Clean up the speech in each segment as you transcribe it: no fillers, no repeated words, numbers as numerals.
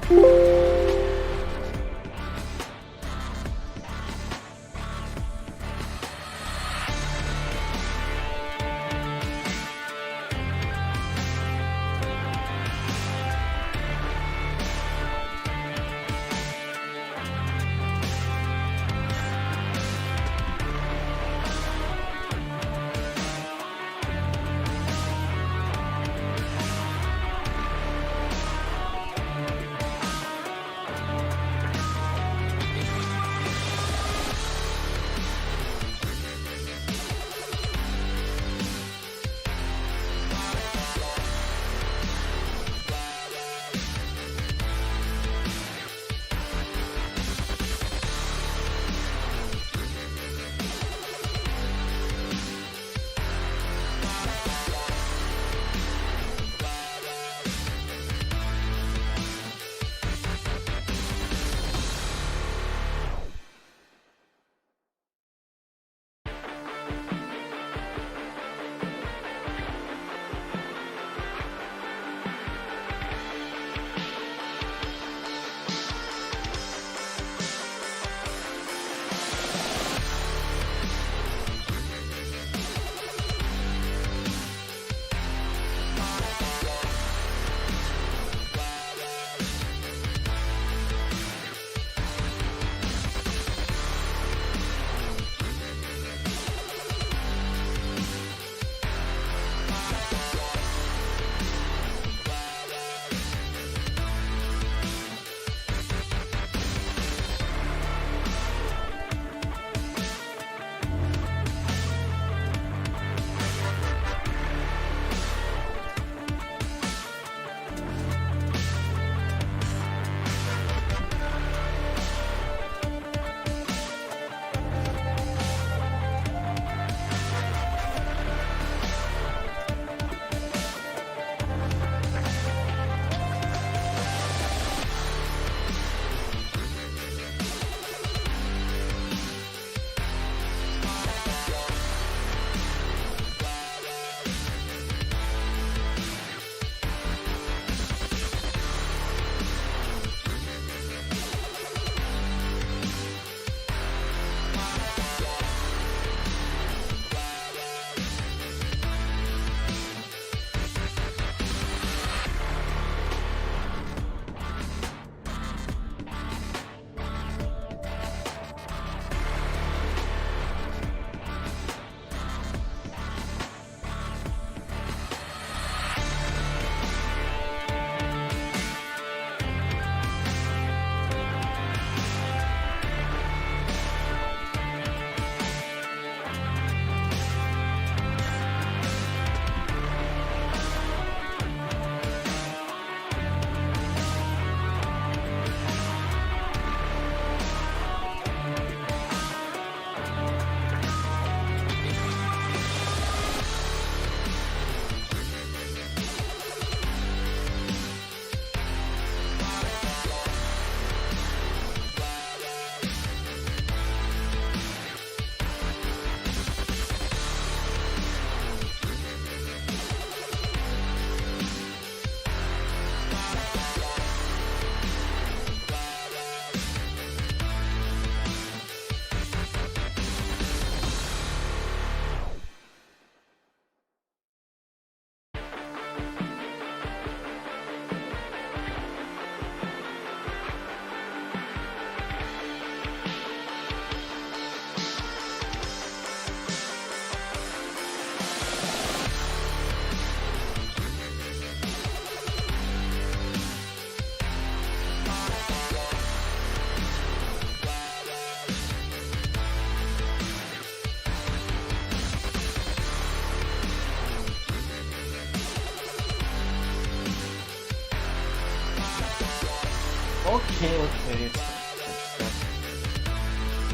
Okay.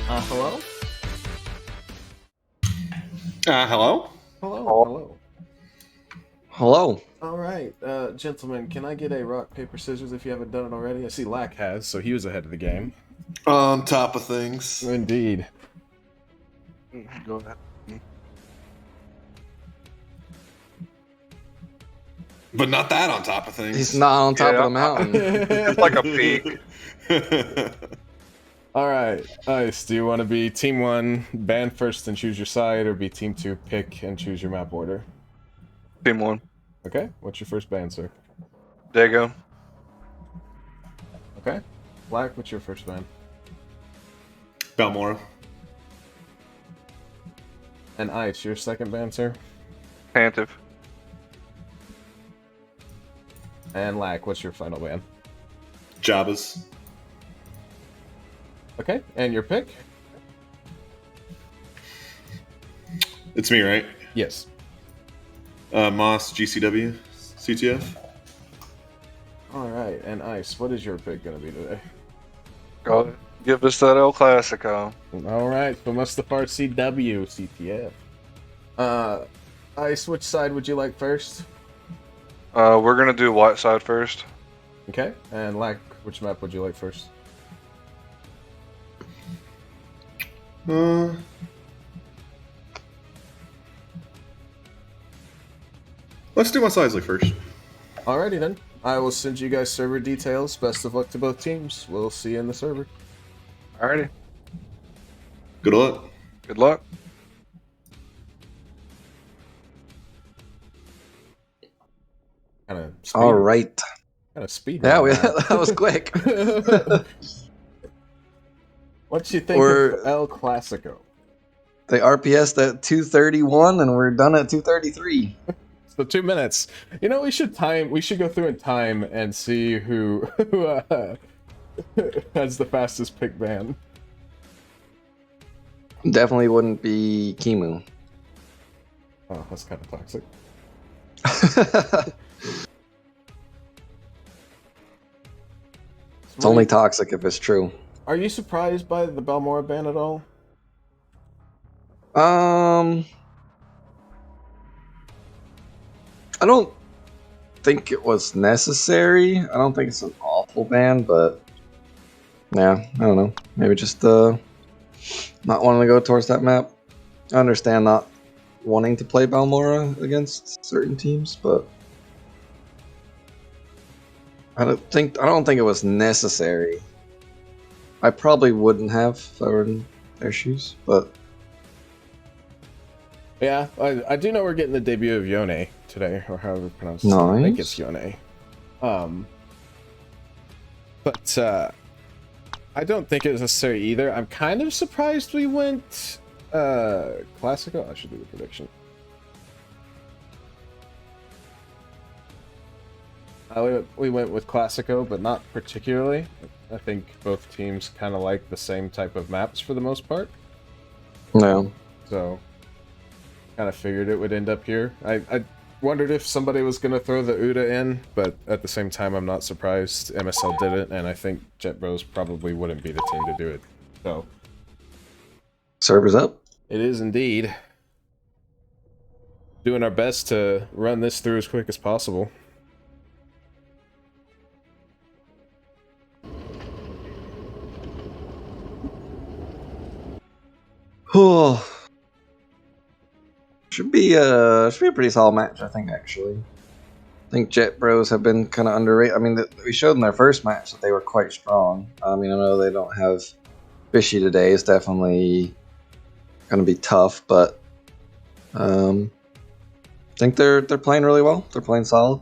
Hello? Hello? Hello. Hello. All right, gentlemen, can I get a rock, paper, scissors if you haven't done it already? I see Lack has, so he was ahead of the game. On top of things. Indeed. Go ahead. But not that on top of things. He's not on top of the mountain. It's like a peak. All right, Ice. Do you want to be Team 1, ban first and choose your side, or be Team 2, pick and choose your map order? Team 1. Okay. What's your first ban, sir? Dago. Okay. Black. What's your first ban? Balmora. And Ice, your second ban, sir? Pantive. And Lack, what's your final ban? Jabba's. Okay. And your pick? It's me, right? Yes. Moss, GCW, CTF. All right. And Ice, what is your pick going to be today? Go give us that El Clasico. All right. So Mustafar CW, CTF. Ice, which side would you like first? We're gonna do white side first. Okay. And Lack, which map would you like first? Let's do my sides like first. Alrighty then. I will send you guys server details. Best of luck to both teams. We'll see you in the server. Alrighty. Good luck. Good luck. Kind of All right. Kind of speed. Yeah, run now. that was quick. What you think We're- of El Clasico? They RPS'd at 2:31, and we're done at 2:33. So 2 minutes. You know, we should go through in time and see who has the fastest pick ban. Definitely wouldn't be Kimu. Oh, that's kind of toxic. It's only toxic if it's true. Are you surprised by the Balmora ban at all? I don't think it was necessary. I don't think it's an awful ban, but yeah, I don't know. Maybe just not wanting to go towards that map. I understand not wanting to play Balmora against certain teams, but I don't think it was necessary. I probably wouldn't have if I were in their shoes, but Yeah, I do know we're getting the debut of Yone today, or however it's pronounced. I Nice. think it's Yone. But I don't think it was necessary either. I'm kind of surprised we went Classical. I should do the prediction. We went with Classico, but not particularly. I think both teams kind of like the same type of maps for the most part. no. So, kind of figured it would end up here. I wondered if somebody was going to throw the Uda in, but at the same time, I'm not surprised MSL did it, and I think Jet Bros probably wouldn't be the team to do it. So, Servers up. it is indeed. Doing our best to run this through as quick as possible. Oh, should be a pretty solid match, I think. Actually, I think Jet Bros have been kind of underrated. I mean, we showed in their first match that they were quite strong. I mean, I know they don't have Fishy today. It's definitely going to be tough, but I think they're playing really well. They're playing solid.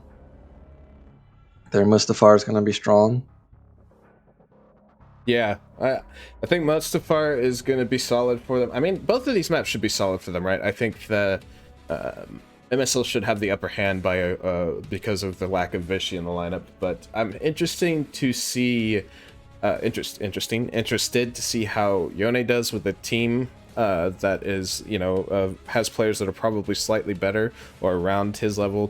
Their Mustafar is going to be strong. Yeah, I think Mustafar is going to be solid for them. I mean, both of these maps should be solid for them, right? I think the MSL should have the upper hand by because of the lack of Vichy in the lineup. But I'm interested to see how Yone does with a team that is, has players that are probably slightly better or around his level.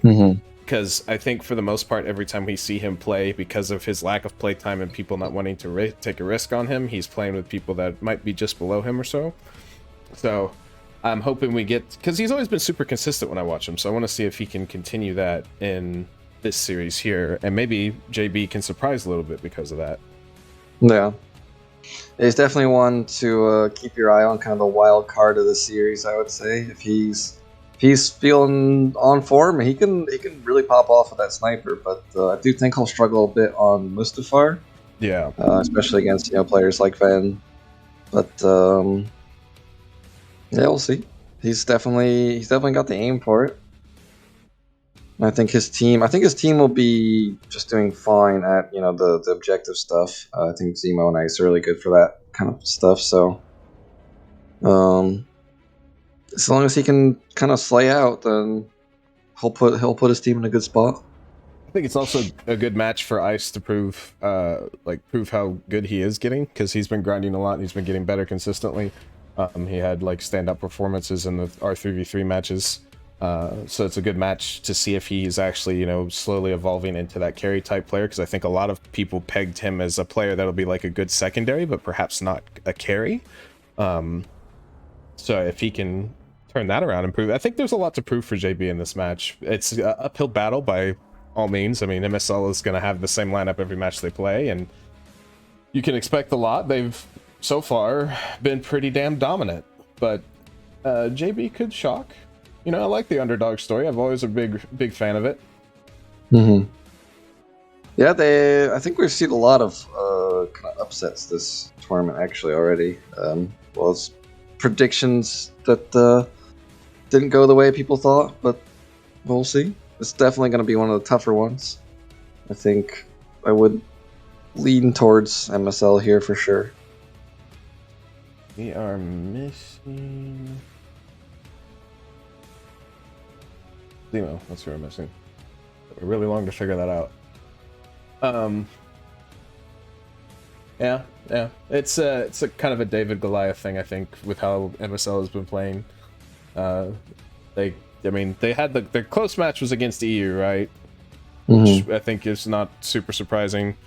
Because I think for the most part, every time we see him play, because of his lack of playtime and people not wanting to take a risk on him, he's playing with people that might be just below him or so. So I'm hoping we get... Because he's always been super consistent when I watch him, so I want to see if he can continue that in this series here. And maybe JB can surprise a little bit because of that. Yeah. He's definitely one to keep your eye on, kind of the wild card of the series, I would say. If he's he's feeling on form, he can really pop off with that sniper. But I do think he'll struggle a bit on Mustafar. Yeah. Especially against players like Van. But yeah, we'll see. He's definitely got the aim for it. And I think his team will be just doing fine at the objective stuff. I think Zemo and Ice are really good for that kind of stuff. So as long as he can kind of slay out, then he'll put his team in a good spot. I think it's also a good match for Ice to prove how good he is getting, because he's been grinding a lot and he's been getting better consistently. He had like standout performances in the R3v3 matches, so it's a good match to see if he's actually slowly evolving into that carry type player, because I think a lot of people pegged him as a player that'll be like a good secondary but perhaps not a carry. So if he can turn that around and prove, I think there's a lot to prove for JB in this match. It's an uphill battle by all means. I mean, MSL is going to have the same lineup every match they play, and you can expect a lot. They've so far been pretty damn dominant, but JB could shock. I like the underdog story. I've always a big fan of it. Yeah, I think we've seen a lot of kind of upsets this tournament actually already. Well, it's predictions that didn't go the way people thought, but we'll see. It's definitely going to be one of the tougher ones. I think I would lean towards MSL here for sure. We are missing Zemo. That's who we're missing. Took really long to figure that out. Yeah. It's a kind of a David Goliath thing, I think, with how MSL has been playing. They had their close match was against EU, right? Which I think is not super surprising.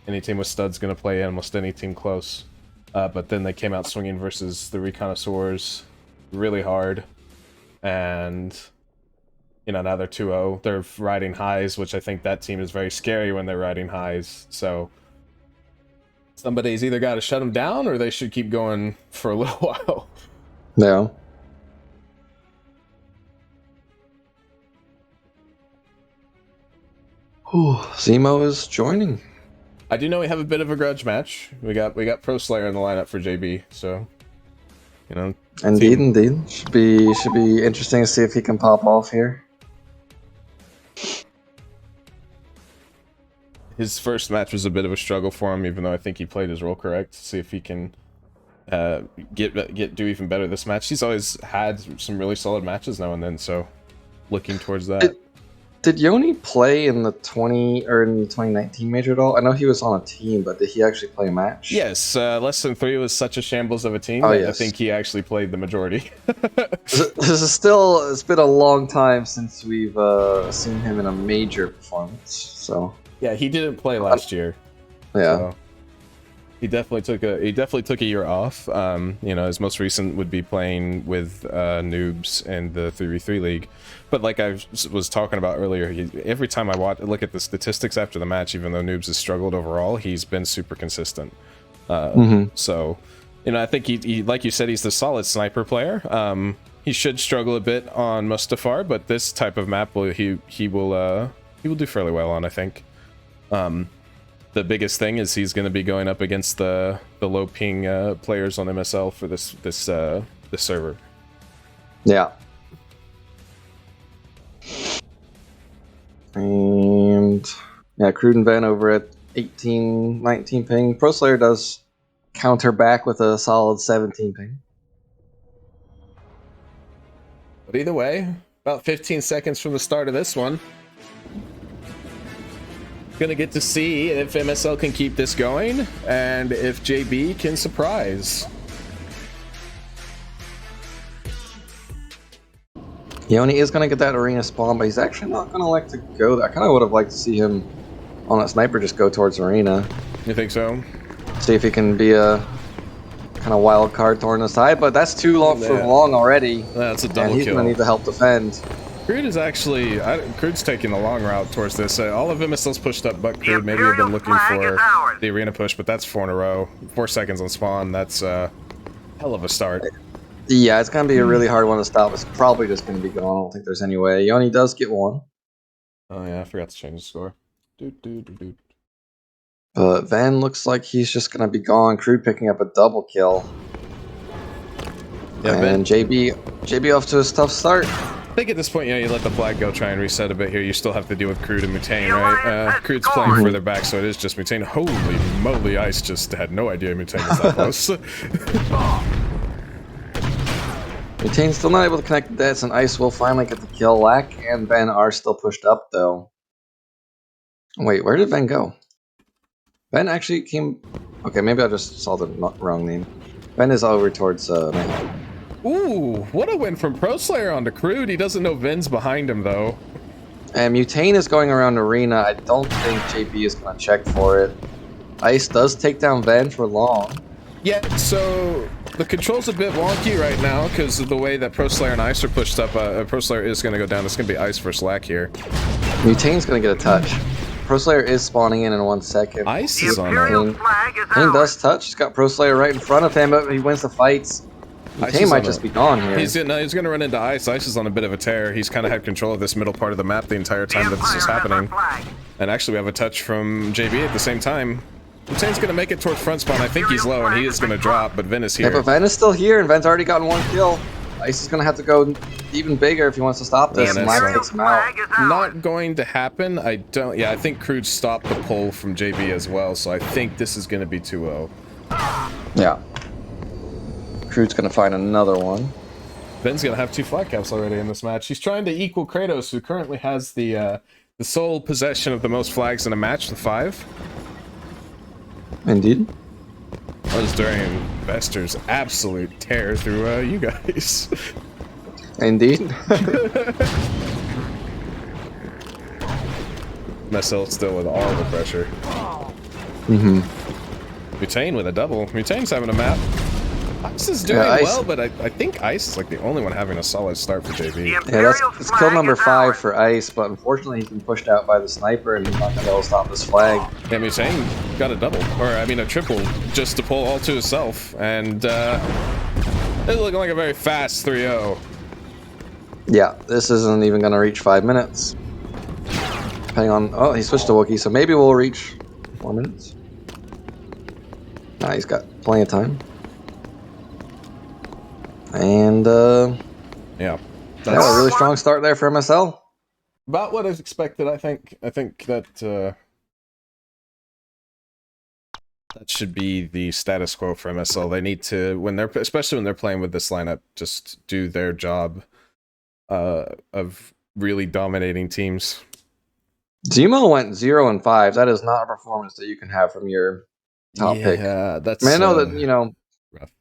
Any team with studs going to play almost any team close. But then they came out swinging versus the Reconnaisseurs really hard. And, now they're 2-0. They're riding highs, which I think that team is very scary when they're riding highs. So somebody's either got to shut them down or they should keep going for a little while. Yeah. Zemo is joining. I do know we have a bit of a grudge match. We got Pro Slayer in the lineup for JB, so Indeed. Should be interesting to see if he can pop off here. His first match was a bit of a struggle for him, even though I think he played his role correct. See if he can do even better this match. He's always had some really solid matches now and then, so looking towards that. Did Yoni play in the 2019 major at all? I know he was on a team, but did he actually play a match? Yes, Less Than 3 was such a shambles of a team that I think he actually played the majority. It's been a long time since we've seen him in a major performance. So yeah, he didn't play last year. Yeah. So he definitely took a year off. His most recent would be playing with noobs in the 3v3 league. But like I was talking about earlier, every time I look at the statistics after the match, even though noobs has struggled overall, he's been super consistent. So, I think he, like you said, he's the solid sniper player. He should struggle a bit on Mustafar, but this type of map he will do fairly well on, I think. The biggest thing is he's going to be going up against the low ping players on MSL for this server. Yeah. And yeah, Crude and Van over at 18, 19 ping. Pro Slayer does counter back with a solid 17 ping. But either way, about 15 seconds from the start of this one, gonna get to see if MSL can keep this going and if JB can surprise. Yoni is gonna get that arena spawn, but he's actually not gonna like to go there. I kind of would have liked to see him on that sniper just go towards arena. You think so? See if he can be a kind of wild card toward the side, but that's too long for long already. That's a double kill. He's gonna need to help defend. Crude is actually, Crude's taking the long route towards this. All of MSL's pushed up, but Crude maybe have been looking for the arena push, but that's 4 in a row. 4 seconds on spawn, that's a hell of a start. Yeah, it's gonna be a really hard one to stop. It's probably just gonna be gone. I don't think there's any way. Yoni does get one. Oh yeah, I forgot to change the score. But Van looks like he's just gonna be gone. Crude picking up a double kill. Yeah, and JB off to a tough start. I think at this point, you let the flag go, try and reset a bit here. You still have to deal with Crude and Mutane, right? Crude's playing further back, so it is just Mutane. Holy moly, Ice just had no idea Mutane was that close. Mutane's still not able to connect the deaths, and Ice will finally get the kill. Lack and Ben are still pushed up, though. Wait, where did Ben go? Ben actually came... Okay, maybe I just saw the wrong name. Ben is over towards... Ooh, what a win from Pro Slayer onto Crude. He doesn't know Ven's behind him, though. And Mutane is going around Arena. I don't think JB is going to check for it. Ice does take down Ven for long. Yeah, so the control's a bit wonky right now because of the way that Pro Slayer and Ice are pushed up. Pro Slayer is going to go down. It's going to be Ice versus Lack here. Mutane's going to get a touch. Pro Slayer is spawning in 1 second. Ice is on Mutane does touch. He's got Pro Slayer right in front of him, but he wins the fights. Mutane might just be gone here. He's going to run into Ice. Ice is on a bit of a tear. He's kind of had control of this middle part of the map the entire time that this is happening. And actually, we have a touch from JB at the same time. Mutane's going to make it towards front spawn. I think he's low, and he is going to drop, but Ven is here. Yeah, but Ven is still here, and Ven's already gotten 1 kill. Ice is going to have to go even bigger if he wants to stop this, and Lack takes him out. Not going to happen. I think Crude stopped the pull from JB as well, so I think this is going to be 2-0. Yeah. Crude's going to find another one. Ven's going to have 2 flag caps already in this match. He's trying to equal Kratos, who currently has the sole possession of the most flags in a match, the 5. Indeed. That was during Vester's absolute tear through you guys. Indeed. Messel still with all the pressure. Mm-hmm. Mutane with a double. Mutane's having a map. Ice is doing well, but I think Ice is like the only one having a solid start for JB. Yeah, that's kill number 5 for Ice, but unfortunately he's been pushed out by the sniper and he's not going to be able to stop this flag. Yeah, Mutane got a double, or I mean a triple, just to pull all to himself, and it's looking like a very fast 3-0. Yeah, this isn't even going to reach 5 minutes. Depending on... Oh, he switched to Wookiee, so maybe we'll reach 4 minutes. Nah, he's got plenty of time. And, yeah. That's a really strong start there for MSL. About what is expected, I think. I think that that should be the status quo for MSL. They need to, especially when they're playing with this lineup, just do their job of really dominating teams. Zemo went 0-5. That is not a performance that you can have from your top pick. Yeah, that's. I mean, I know that, you know, rough.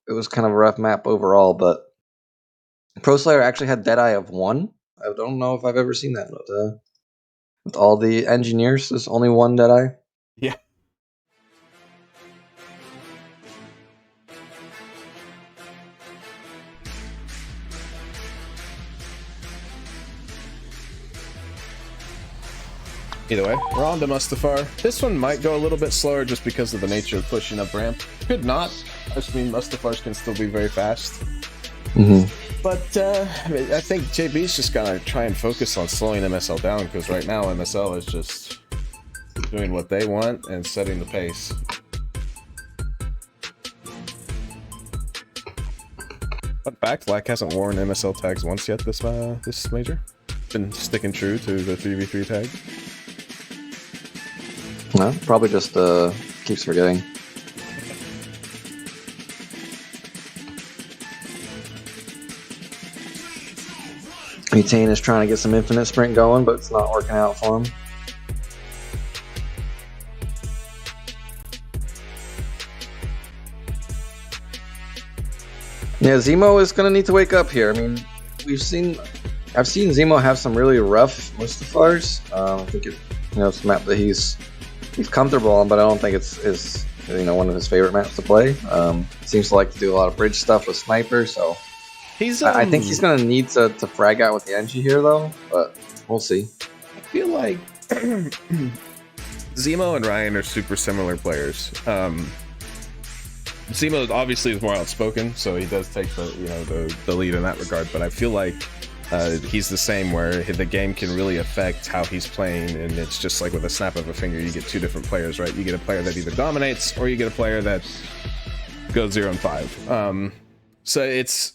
It was kind of a rough map overall, but Pro Slayer actually had Deadeye of 1. I don't know if I've ever seen that, but with all the engineers, there's only 1 Deadeye. Yeah. Either way, we're on to Mustafar. This one might go a little bit slower just because of the nature of pushing up ramp. Could not. I just mean Mustafars can still be very fast. Mm-hmm. But I think JB's just gonna try and focus on slowing MSL down, because right now MSL is just doing what they want and setting the pace. Fun fact, Lack hasn't worn MSL tags once yet this major. Been sticking true to the 3v3 tag. No, probably just keeps forgetting. Mutane is trying to get some infinite sprint going, but it's not working out for him. Yeah, Zemo is going to need to wake up here. I mean, I've seen Zemo have some really rough Mustafars. I think it's a map that he's comfortable on, but I don't think it's one of his favorite maps to play. Seems to like to do a lot of bridge stuff with sniper, so I think he's gonna need to frag out with the Engie here though, but we'll see. I feel like Zemo and Ryan are super similar players. Zemo obviously is more outspoken, so he does take the lead in that regard. But I feel like he's the same, where the game can really affect how he's playing, and it's just like with a snap of a finger, you get two different players, right? You get a player that either dominates, or you get a player that goes 0-5. So it's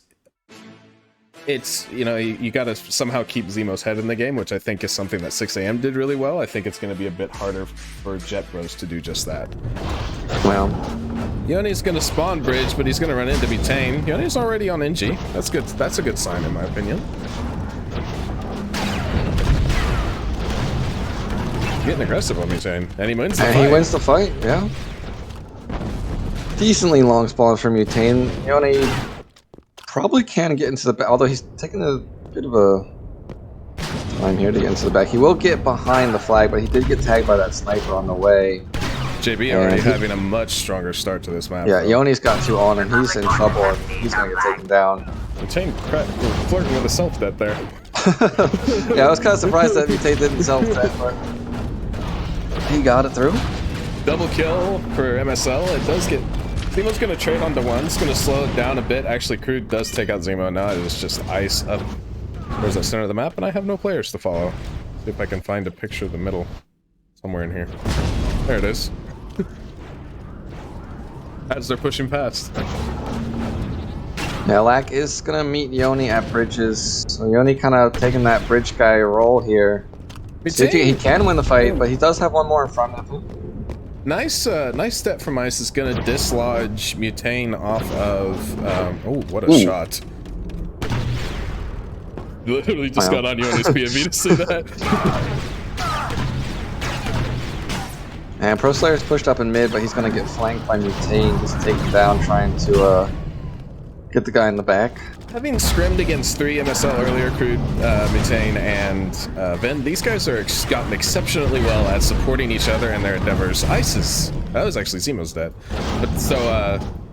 you got to somehow keep Zemo's head in the game, which I think is something that 6am did really well. I think it's going to be a bit harder for Jet Bros to do just that. Well, Yoni's going to spawn bridge, but he's going to run into Butane. Yoni's already on NG. That's good. That's a good sign, in my opinion. Getting aggressive on Butane, and he wins the fight. He wins the fight, yeah. Decently long spawn for Butane. Yoni probably can get into the back, although he's taking a bit of a time here to get into the back. He will get behind the flag, but he did get tagged by that sniper on the way. JB already having a much stronger start to this map. Yeah, Yoni's got 2 on, and he's in trouble, and he's going to get taken down. Butane flirting with a self-death there. Yeah, I was kind of surprised that Butane didn't self-death, but he got it through. Double kill for MSL. It does get... Zemo's going to trade onto 1. It's going to slow it down a bit. Actually, Crude does take out Zemo. Now it is just ice up. Where's that center of the map? And I have no players to follow. See if I can find a picture of the middle somewhere in here. There it is. As they're pushing past. Yeah, Lack is going to meet Yoni at bridges. So Yoni kind of taking that bridge guy role here. He can win the fight, but he does have one more in front of him. Nice step from Ice is gonna dislodge Mutane off of. Oh, what a shot! Literally just got on Yoni's POV to see that. And Pro Slayer's pushed up in mid, but he's gonna get flanked by Mutane. He's taken down, trying to get the guy in the back. Having scrimmed against 3 MSL earlier, Crude, Mutane, and Ven, these guys are gotten exceptionally well at supporting each other in their endeavors. Isis, that was actually Zemo's dead. But so,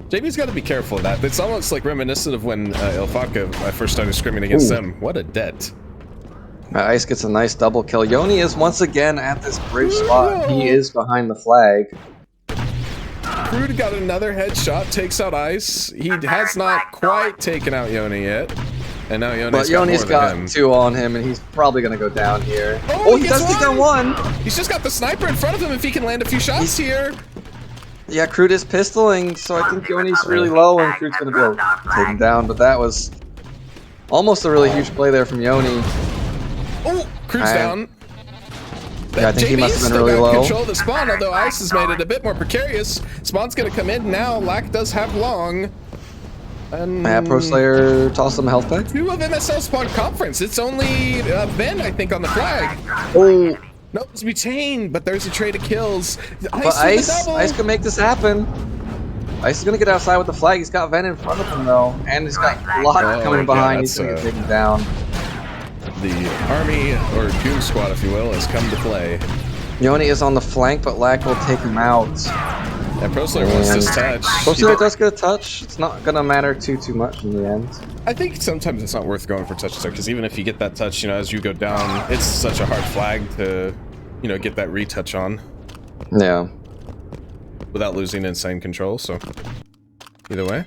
JB's got to be careful of that. It's almost like reminiscent of when Ilfaka, I first started scrimming against them. What a debt. Ice gets a nice double kill. Yoni is once again at this bridge spot. He is behind the flag. Crude got another headshot, takes out Ice. He has not quite taken out Yoni yet. And now Yoni's got 2 on him, and he's probably going to go down here. Oh, he does take down 1! He's just got the sniper in front of him if he can land a few shots here. Yeah, Crude is pistoling, so I think Yoni's really low, and Crude's going to be able to take him down. But that was almost a really huge play there from Yoni. Oh, Crude's down. Yeah, I think he must have been really low. Control the spawn, although Ice has made it a bit more precarious. Spawn's gonna come in now. Lack does have long. And Pro Slayer tossed some health back. 2 of MSL spawn conference. It's only Ben, I think, on the flag. Oh, no, it's Butane, but there's a trade of kills. Ice can make this happen. Ice is gonna get outside with the flag. He's got Ven in front of him though, and he's got Lock coming behind. He's gonna get taken down. The army, or Goon Squad, if you will, has come to play. Yoni is on the flank, but Lack will take him out. And Pro Slayer wants this touch. Pro Slayer does get a touch. It's not gonna matter too much in the end. I think sometimes it's not worth going for touches there, because even if you get that touch, as you go down, it's such a hard flag to, get that retouch on. Yeah. Without losing insane control, so either way.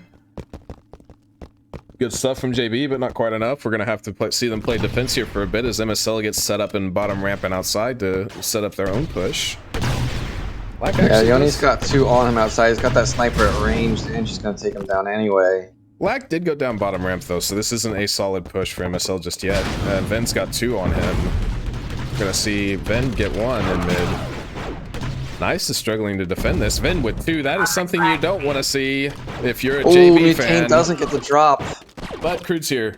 Good stuff from JB, but not quite enough. We're going to have to see them play defense here for a bit as MSL gets set up in bottom ramp and outside to set up their own push. Yeah, Yoni's got 2 on him outside. He's got that sniper at range, and she's going to take him down anyway. Lack did go down bottom ramp, though, so this isn't a solid push for MSL just yet. Ven's got 2 on him. We're going to see Ven get 1 in mid. Nice is struggling to defend this. Ven with 2. That is something you don't want to see if you're a JB fan. Doesn't get the drop. But Crude's here.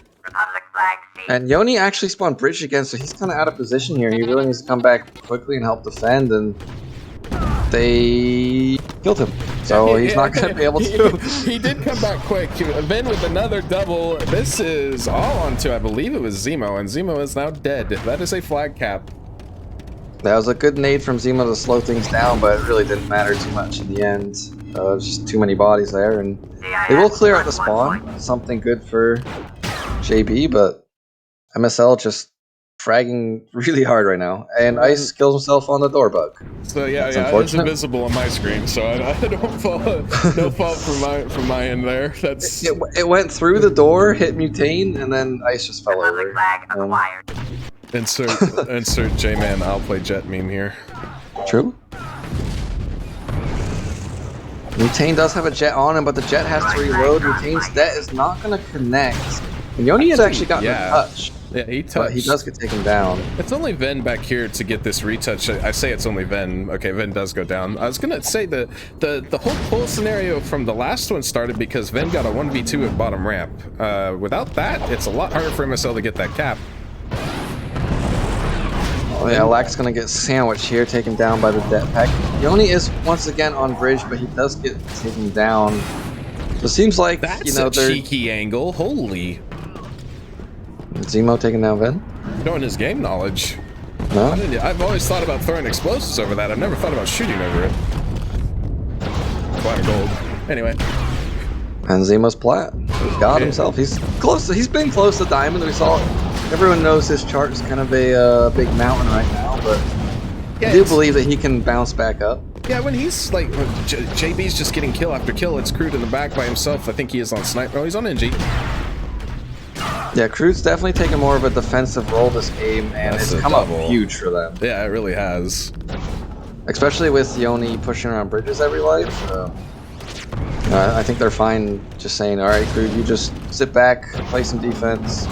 And Yoni actually spawned bridge again, so he's kind of out of position here. He really needs to come back quickly and help defend, and they killed him. So he's not going to be able to. He did come back quick. Ven with another double. This is all onto, I believe it was Zemo, and Zemo is now dead. That is a flag cap. That was a good nade from Zemo to slow things down, but it really didn't matter too much in the end. Just too many bodies there, and they will clear out the spawn. Something good for JB, but MSL just fragging really hard right now, and Ice kills himself on the door bug. So yeah, That's it's invisible on my screen, so I don't fall. No fault from my end there. That's it went through the door, hit Mutane, and then Ice just fell over. Insert J-Man. I'll play Jet meme here. True. Mutane does have a Jet on him, but the Jet has to reload. Mutane's Jet is not going to connect. And Yoni has actually gotten a touch. Yeah, he touched. But he does get taken down. It's only Ven back here to get this retouch. I say it's only Ven. Okay, Ven does go down. I was gonna say the whole pull scenario from the last one started because Ven got a 1v2 at bottom ramp. Without that, it's a lot harder for MSL to get that cap. Oh yeah, Lack's gonna get sandwiched here, taken down by the Jetpack. Yoni is once again on bridge, but he does get taken down. So it seems like that's a cheeky angle. Holy. Zemo taking down Ven? Knowing his game knowledge. No? I've always thought about throwing explosives over that. I've never thought about shooting over it. Black gold. Anyway. And Zemo's plat. He's got himself. He's close. He's been close to Diamond. We saw it. Everyone knows his chart is kind of a big mountain right now, but I do believe that he can bounce back up. Yeah, when he's like, JB's just getting kill after kill. It's Crude in the back by himself. I think he is on Sniper. Oh, he's on NG. Yeah, Crude's definitely taken more of a defensive role this game, and it's come up huge for them. Yeah, it really has. Especially with Yoni pushing around bridges every life. I think they're fine just saying, all right, Crude, you just sit back, play some defense,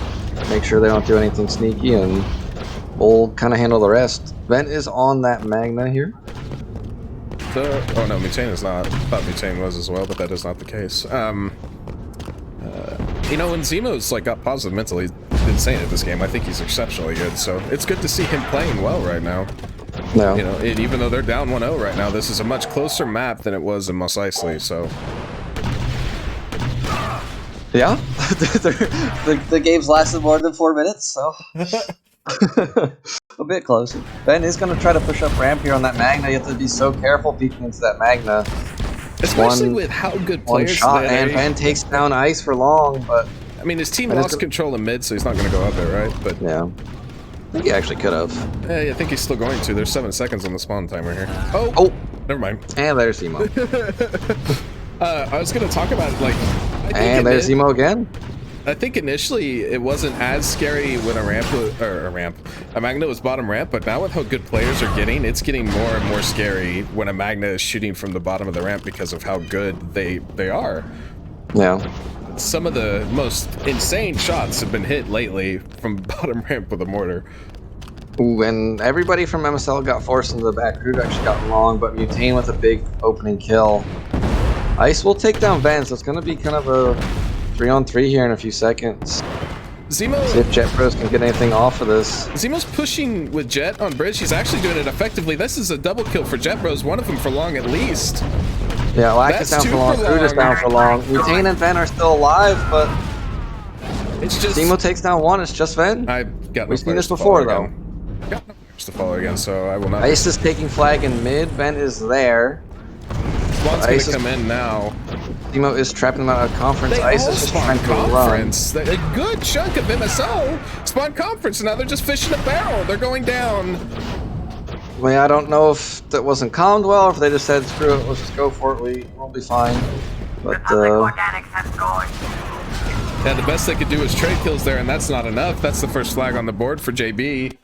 make sure they don't do anything sneaky, and we'll kind of handle the rest. Ven is on that Magna here. Oh no, Mutane is not. I thought Mutane was as well, but that is not the case. You know, when Zemo's like got positive mental, he's insane at this game. I think he's exceptionally good, so it's good to see him playing well right now. No. You know, even though they're down 1-0 right now, this is a much closer map than it was in Mos Eisley, so... Yeah, the game's lasted more than 4 minutes, so... A bit closer. Ben is going to try to push up ramp here on that Magna. You have to be so careful peeking into that Magna. Especially with how good players shot, and Ben takes down Ice for long, but... I mean, his team lost control of mid, so he's not going to go out there, right? But yeah. I think he actually could have. Yeah, I think he's still going to. There's 7 seconds on the spawn timer here. Oh! Never mind. And there's Zemo. I was going to talk about, like... And there's Zemo again. I think initially it wasn't as scary when a Magna was bottom ramp, but now with how good players are getting, it's getting more and more scary when a Magna is shooting from the bottom of the ramp because of how good they are. Yeah. Some of the most insane shots have been hit lately from bottom ramp with a mortar. Ooh, and everybody from MSL got forced into the back. Crude actually got long, but Mutane with a big opening kill. Ice will take down Van, so it's going to be kind of a 3-on-3 here in a few seconds. Zemo, see if Jet Bros can get anything off of this. Zemo's pushing with Jet on bridge. He's actually doing it effectively. This is a double kill for Jet Bros, one of them for long at least. Yeah, Lack is down for long, Crude is down for long. Mutane and Ven are still alive, but it's just Zemo takes down one, it's just Ven. We've seen this before though. Got no players to follow again, so I will not. Ice is taking flag in mid, Ven is there. Spawn's gonna come in now. Zemo is trapping them out of conference. Ice is just trying to run. A good chunk of MSO spawn conference, and now they're just fishing a barrel. They're going down. I mean, I don't know if that wasn't calmed well, or if they just said, screw it, let's just go for it, we'll be fine. But, yeah, the best they could do is trade kills there, and that's not enough. That's the first flag on the board for JB.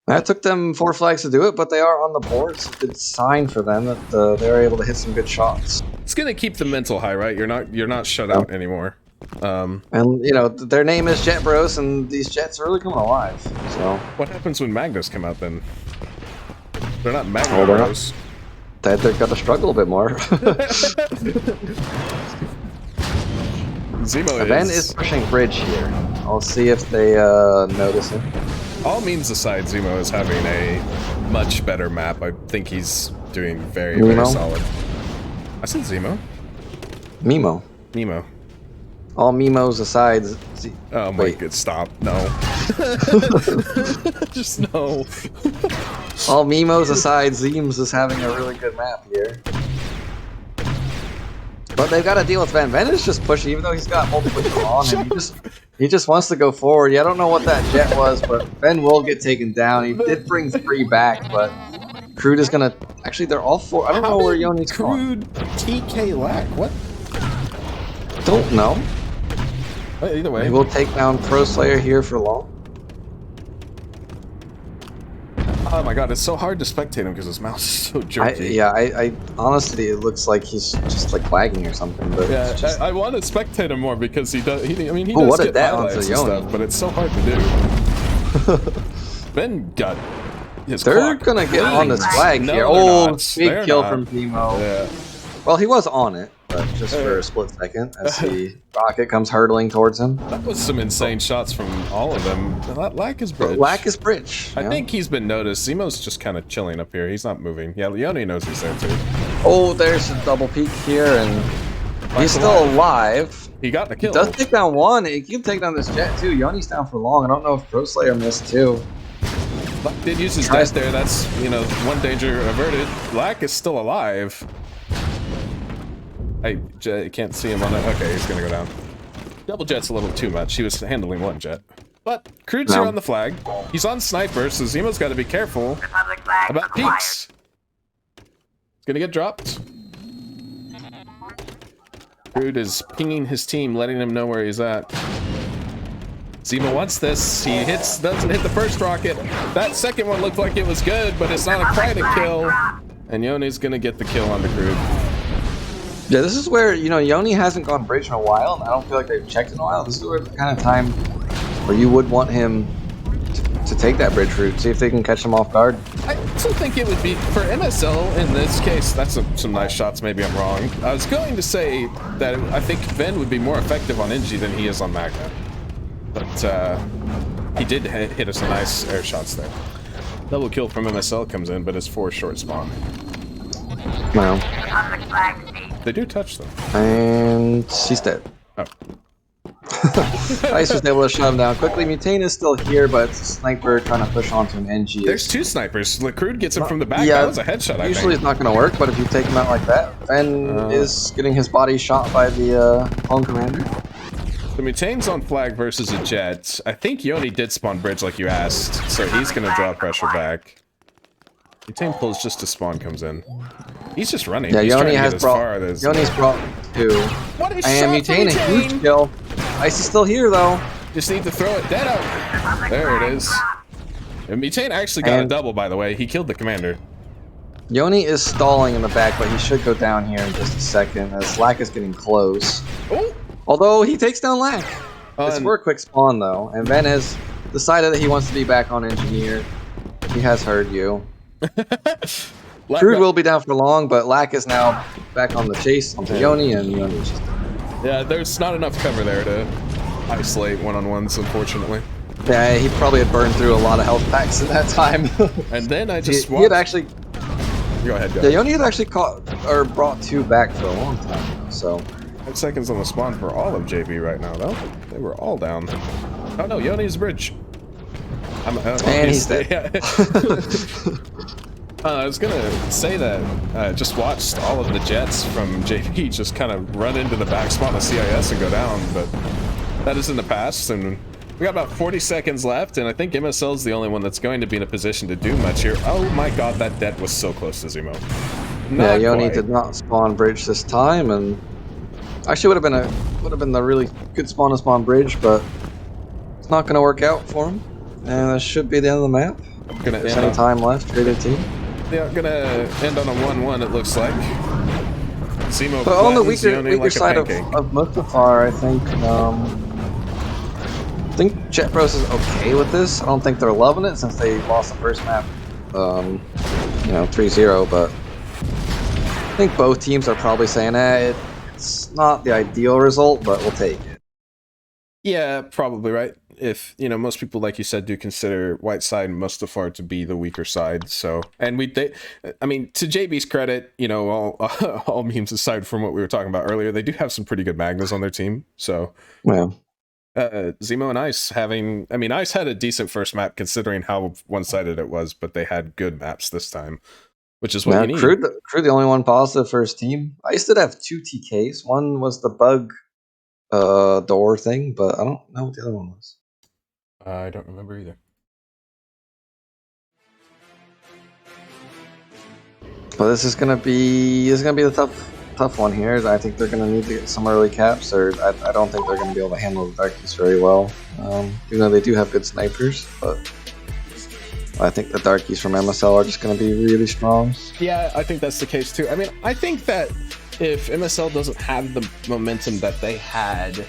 That took them 4 flags to do it, but they are on the board. It's a good sign for them that they were able to hit some good shots. It's gonna keep the mental high, right? You're not shut out anymore. And you know their name is Jet Bros, and these Jets are really coming alive. So what happens when Magnas come out then? They're not Magna Bros. They're gonna struggle a bit more. Zemo Ben is pushing bridge here. I'll see if they notice him. All memes aside, Zemo is having a much better map. I think he's doing very, very solid. I said Zemo. Mimo. Mimo. All Mimos aside. Oh my god, stop. No. Just no. All Mimos aside, Zeems is having a really good map here. But they've got to deal with Ven. Ven is just pushing, even though he's got multiple people on him. He just wants to go forward. Yeah, I don't know what that jet was, but Ven will get taken down. He did bring 3 back, but Crude is gonna. Actually, they're all 4. I don't know where Yoni's Crude TK Lack. What? Don't know. Well, either way, He will take down Pro Slayer here for long. oh my god, it's so hard to spectate him because his mouse is so jerky. I honestly, it looks like he's just like lagging or something. But Yeah, just... I want to spectate him more because he does. He does what a get dat highlights onto and Yoni. stuff, but it's so hard to do. Ben got his. They're clock gonna get on this cleaned. flag No, here. they're Oh, not. big They're kill not. from Timo. Yeah. Well, he was on it, but just for a split second as the rocket comes hurtling towards him. That was some insane shots from all of them. Lack is bridge. Lack is bridge. I think he's been noticed. Zemo's just kind of chilling up here. He's not moving. Yeah, Leone knows he's there too. Oh, there's a double peek here, and he's still alive. He got the kill. He does take down one. He can take down this jet too. Yoni's down for long. I don't know if Pro Slayer missed too. Lack did use his death there. That's, one danger averted. Lack is still alive. I can't see him on it. Okay, he's gonna go down. Double jet's a little too much. He was handling one jet. But Crude's here on the flag. He's on sniper, so Zemo's got to be careful about peaks. He's gonna get dropped. Crude is pinging his team, letting him know where he's at. Zemo wants this. He doesn't hit the first rocket. That second one looked like it was good, but it's not quite a kill. And Yone's gonna get the kill on the Crude. Yeah, this is where, Yoni hasn't gone bridge in a while, and I don't feel like they've checked in a while. This is where the kind of time where you would want him to take that bridge route, see if they can catch him off guard. I also think it would be, for MSL in this case, that's some nice shots, maybe I'm wrong. I was going to say that I think Ven would be more effective on Engie than he is on Magna. But he did hit us some nice air shots there. Double kill from MSL comes in, but it's 4 short spawn. Wow. They do touch them. And she's dead. Oh. Ice was able to shut him down quickly. Mutane is still here, but it's a sniper trying to push onto an NG. There's 2 snipers. Crude gets him from the back. Yeah, that was a headshot, I usually think. it's not going to work, but if you take him out like that, Ven is getting his body shot by the home commander. The Mutane's on flag versus a jet. I think Yoni did spawn bridge like you asked, so he's going to draw pressure back. Mutane pulls just as spawn comes in. He's just running. Yeah, he's Yoni has brought. Yoni's brought 2. What a And shot Mutane, a huge kill. Ice is still here though. Just need to throw it dead out. There it is. And Mutane actually got a double, by the way. He killed the commander. Yoni is stalling in the back, but he should go down here in just a second as Lack is getting close. Oh! Although he takes down Lack. It's for a quick spawn though, and Ven has decided that he wants to be back on Engineer. He has heard you. Crude will be down for long, but Lack is now back on the chase onto Yoni, and Yoni's just... Yeah, there's not enough cover there to isolate one-on-ones, unfortunately. Yeah, he probably had burned through a lot of health packs at that time. And then I just he had actually... Go ahead, Yeah, Yoni had actually brought 2 back for a long time, so... 5 seconds on the spawn for all of JB right now, though. They were all down. Oh no, Yoni's bridge. And he's dead. Yeah. I was gonna say that just watched all of the jets from JP just kind of run into the back spawn of CIS and go down, but that is in the past, and we got about 40 seconds left, and I think MSL is the only one that's going to be in a position to do much here. Oh my god, that det was so close to Zemo. Yeah, Yoni did not spawn bridge this time, and actually would have been the really good spawn to spawn bridge, but it's not gonna work out for him. And that should be the end of the map. Gonna There's any time left for either team. Yeah, gonna end on a 1-1, it looks like. Zemo but on the weaker like side of Mustafar, I think Jet Bros is okay with this. I don't think they're loving it since they lost the first map, 3-0, but I think both teams are probably saying, it's not the ideal result, but we'll take it. Yeah, probably right. If, most people, like you said, do consider Whiteside and Mustafar to be the weaker side. So, and to JB's credit, all memes aside from what we were talking about earlier, they do have some pretty good Magnas on their team. So, yeah. Zemo and Ice Ice had a decent first map considering how one-sided it was, but they had good maps this time. which is what you need. Crew the only one positive for his team. I used to have 2 TKs. One was the bug door thing, but I don't know what the other one was. I don't remember either. But this is gonna be the tough one here. I think they're gonna need to get some early caps, or I don't think they're gonna be able to handle the darkies very well. Even though they do have good snipers, but I think the darkies from MSL are just gonna be really strong. Yeah, I think that's the case too. I mean, I think that if MSL doesn't have the momentum that they had,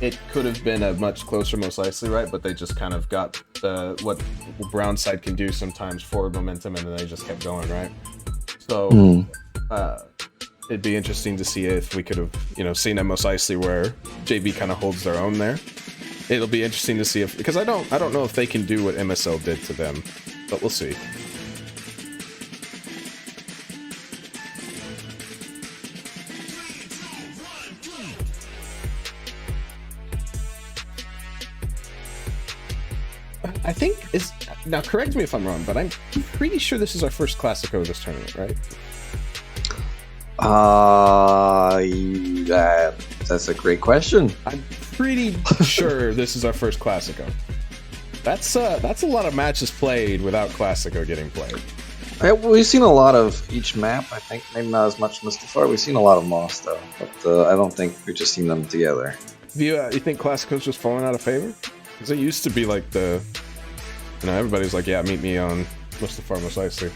it could have been a much closer Mos Eisley, right? But they just kind of got what Brown side can do sometimes, forward momentum, and then they just kept going, right? So it'd be interesting to see if we could have, seen a Mos Eisley where JB kind of holds their own there. It'll be interesting to see if, because I don't know if they can do what MSL did to them, but we'll see. I think now correct me if I'm wrong, but I'm pretty sure this is our first Classico this tournament, right? That's a great question. I'm pretty sure this is our first Classico. That's a lot of matches played without Classico getting played. We've seen a lot of each map. I think maybe not as much Mustafar. We've seen a lot of Moss though, but I don't think we've just seen them together. You think Classico's just falling out of favor? Because it used to be like everybody's like, yeah, meet me on Mustafar Mos Eisley.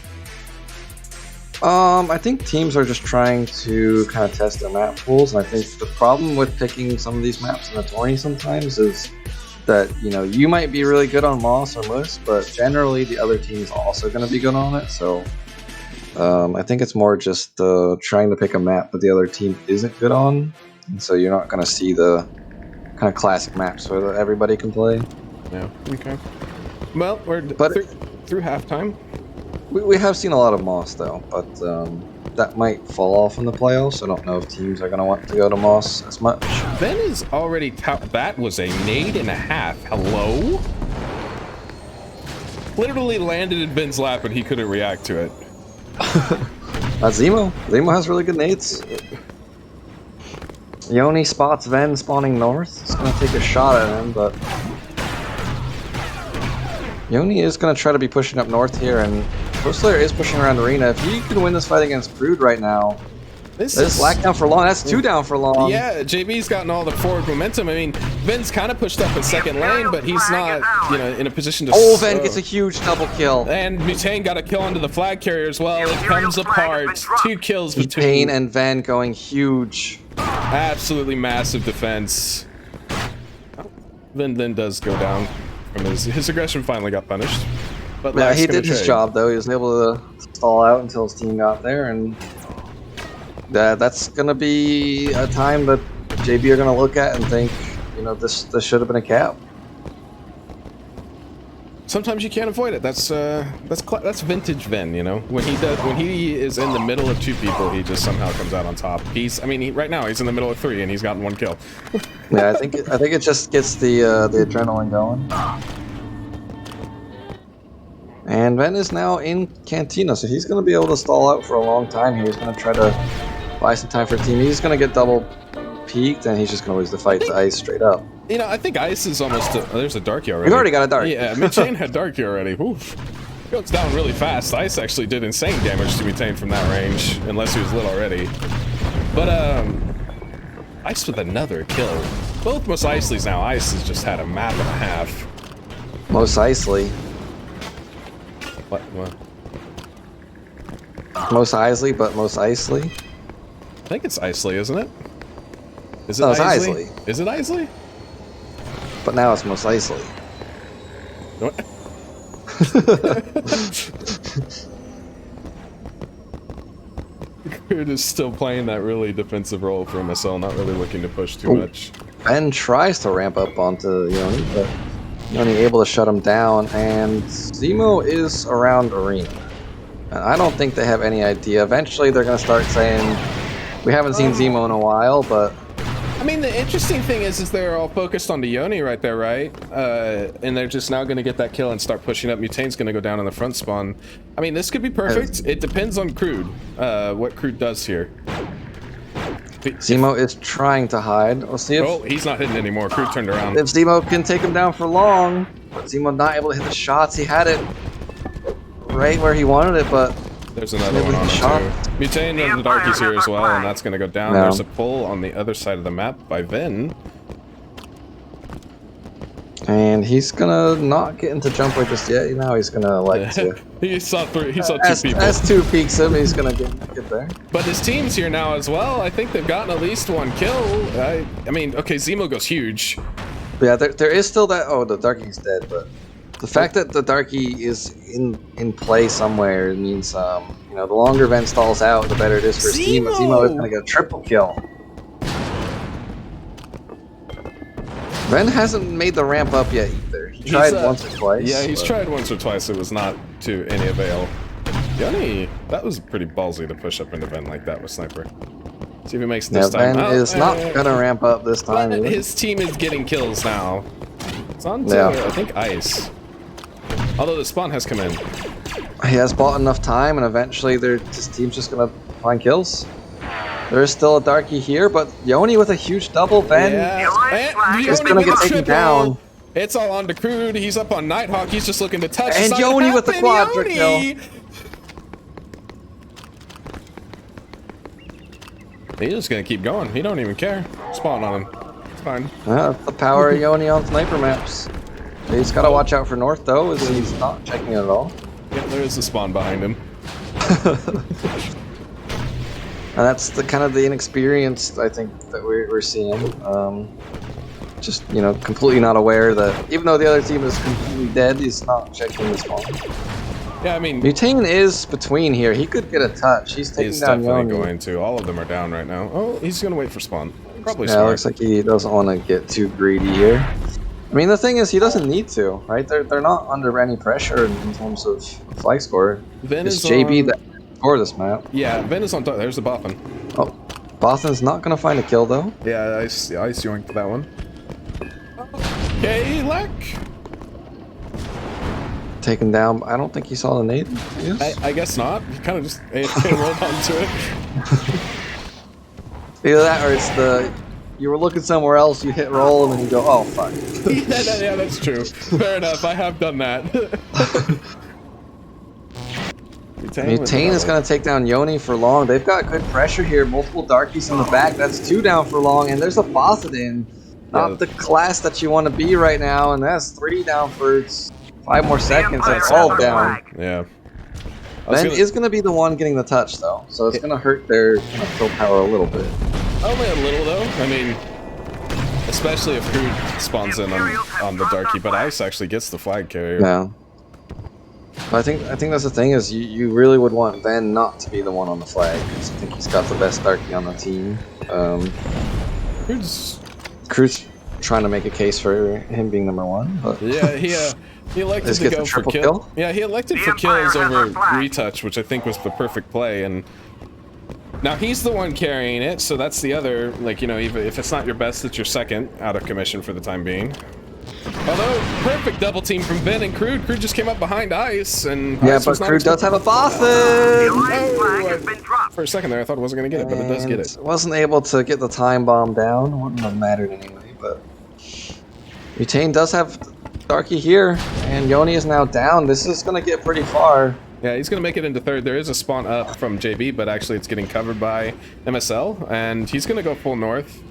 I think teams are just trying to kind of test their map pools, and I think the problem with picking some of these maps in the tourney sometimes is that, you might be really good on Moss or Mus, but generally the other team is also going to be good on it, so I think it's more just trying to pick a map that the other team isn't good on, and so you're not going to see the kind of classic maps where everybody can play. Yeah, okay. Well, we're through halftime. We have seen a lot of Moss though, but that might fall off in the playoffs. I don't know if teams are going to want to go to Moss as much. Ben is already that was a nade and a half. Hello? Literally landed in Ben's lap and he couldn't react to it. That's Zemo. Zemo has really good nades. Yoni spots Ven spawning north. He's going to take a shot at him, but Yoni is going to try to be pushing up north here, and Postlayer is pushing around Arena. If he can win this fight against Brood right now, this is lack down for long. That's 2 down for long. Yeah, JB's gotten all the forward momentum. I mean, Ven's kind of pushed up in second lane, but he's not, in a position to... Oh, Ven gets a huge double kill. And Mutane got a kill onto the flag carrier as well. It comes apart. 2 kills between... Mutane and Ven going huge. Absolutely massive defense. Ven then does go down. From his aggression finally got punished. But yeah, he did his job though. He was able to stall out until his team got there, and that's gonna be a time that JB are gonna look at and think, this should have been a cap. Sometimes you can't avoid it. That's vintage Ven. When he is in the middle of 2 people, he just somehow comes out on top. Right now he's in the middle of 3 and he's gotten 1 kill. Yeah, I think it just gets the adrenaline going. And Ven is now in Cantina, so he's going to be able to stall out for a long time here. He's going to try to buy some time for team. He's going to get double peaked, and he's just going to lose the fight to Ice straight up. I think Ice is almost... there's a Darky already. We've already got a Darky. Yeah, Mutane had Darky already. Oof. Goes down really fast. Ice actually did insane damage to Mutane from that range, unless he was lit already. But, Ice with another kill. Both Mos Eisleys now. Ice has just had a map and a half. Mos Eisley. What? Mos Eisley, but Mos Eisley? I think it's Eisley, isn't it? Is it no, it's Eisley? Eisley. Is it Eisley? But now it's Mos Eisley. What? Crude is still playing that really defensive role for MSL, not really looking to push too much. Ben tries to ramp up onto Yoni, but Yoni able to shut him down, and Zemo is around Arena. And I don't think they have any idea. Eventually they're going to start saying, we haven't seen Zemo in a while, but I mean, the interesting thing is they're all focused on the Yoni right there, right? And they're just now going to get that kill and start pushing up. Mutane's going to go down in the front spawn. I mean, this could be perfect. It depends on Crude, what Crude does here. Zemo is trying to hide. We'll see if... Oh, he's not hitting anymore. Crude turned around. If Zemo can take him down for long. But Zemo not able to hit the shots. He had it right where he wanted it, but... There's another one on it too. Mutane and the Darkies here as well, and that's going to go down. No. There's a pull on the other side of the map by Vin. And he's going to not get into jump like this yet. Now he's going to like to... He saw two people. As two peeks him, he's going to get there. But his team's here now as well. I think they've gotten at least one kill. I mean, okay, Zemo goes huge. Yeah, there is still that... Oh, the Darkie's dead, but... The fact that the Darkie is in play somewhere means, you know, the longer Ven stalls out, the better it is for Zemo. Zemo is going to get a triple kill. Ven hasn't made the ramp up yet either. He tried once or twice. Yeah, he's tried once or twice. It was not to any avail. Yoni, that was pretty ballsy to push up into Ven like that with Sniper. See if he makes this time. Ven is not going to ramp up this time. But his team is getting kills now. It's on to, I think, Ice. Although the spawn has come in. He has bought enough time, and eventually his team's just going to find kills. There is still a Darkie here, but Yoni with a huge double. Ven is going to get taken down. It's all on to Crude. He's up on Nighthawk. He's just looking to touch. And Yoni with the quadra kill. He's just going to keep going. He don't even care. Spawn on him. It's fine. That's the power of Yoni on sniper maps. He's got to watch out for North, though, as he's not checking it at all. Yeah, there is a spawn behind him. And that's the kind of the inexperience, I think, that we're seeing. Just, you know, completely not aware that, even though the other team is completely dead, he's not checking the spawn. Yeah, I mean... Mutane is between here. He could get a touch. He's taking down Yoni. He's definitely going to. All of them are down right now. Oh, he's going to wait for spawn. Probably yeah, smart. Looks like he doesn't want to get too greedy here. I mean, the thing is, he doesn't need to, right? They're not under any pressure in terms of flag score. It's JB that scored this map. Yeah, Ven is on top. There's the Bothan. Oh, Bothan's not going to find a kill, though. Yeah, Ice yoinked that one. Okay, Lek. Taken down. I don't think he saw the nade. I guess not. He kind of just rolled onto it. Either that or it's the... You were looking somewhere else, you hit roll, and then you go, oh, fuck. Yeah, that's true. Fair enough, I have done that. Mutane is going to take down Yoni for long. They've got good pressure here. Multiple Darkies in the back. That's 2 down for long, and there's a Bothan. Not the class that you want to be right now, and that's 3 down for 5 more seconds. That's all down. Yeah. Ven is going to be the one getting the touch, though, so it's going to hurt their kill power a little bit. Only a little, though. I mean, especially if Crude spawns in on the Darkie, but Ice actually gets the flag carrier. Yeah. But I think that's the thing, is you really would want Ven not to be the one on the flag, because I think he's got the best Darkie on the team. Crude's trying to make a case for him being number 1, but... Yeah, he elected to go for kill. Yeah, he elected for kills over retouch, which I think was the perfect play, and... Now he's the one carrying it, so that's the other, like, you know, even if it's not your best, it's your second out of commission for the time being. Although, perfect double team from Ven and Crude. Crude just came up behind Ice, and yeah, Ice but Crude does have a Bothan! For a second there, I thought it wasn't going to get it, but it does get it. Wasn't able to get the time bomb down. Wouldn't have mattered anyway, but... Mutane does have Darkie here, and Yoni is now down. This is going to get pretty far. Yeah, he's going to make it into third. There is a spawn up from JB, but actually it's getting covered by MSL, and he's going to go full north.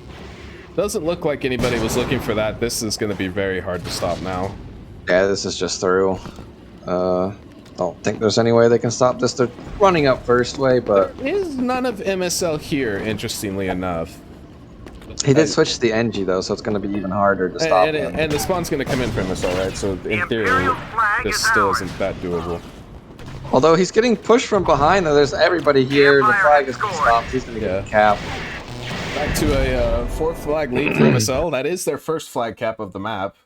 Doesn't look like anybody was looking for that. This is going to be very hard to stop now. Yeah, this is just through. Don't think there's any way they can stop this. They're running up first way, but... There is none of MSL here, interestingly enough. He did switch to the NG, though, so it's going to be even harder to stop him. And the spawn's going to come in for MSL, right? So in theory, this still isn't that doable. Although he's getting pushed from behind, and there's everybody here. The flag is going to stop. He's going to get a cap. Back to a 4th flag lead for MSL. That is their first flag cap of the map.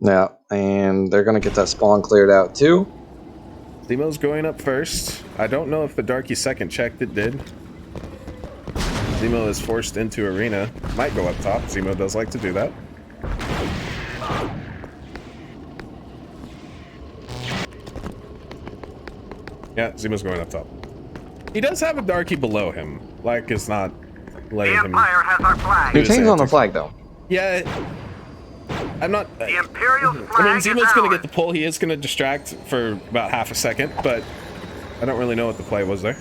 Yeah, and they're going to get that spawn cleared out, too. Zemo's going up first. I don't know if the Darkie second checked. It did. Zemo is forced into arena. Might go up top. Zemo does like to do that. Yeah, Zemo's going up top. He does have a darkie below him. Like, is not letting him. Empire has our flag. Mutane's on the flag though. Yeah. I'm not. The Imperial I mean, flag Zemo's is going to ours. get the pull. He is going to distract for about half a second, but I don't really know what the play was there.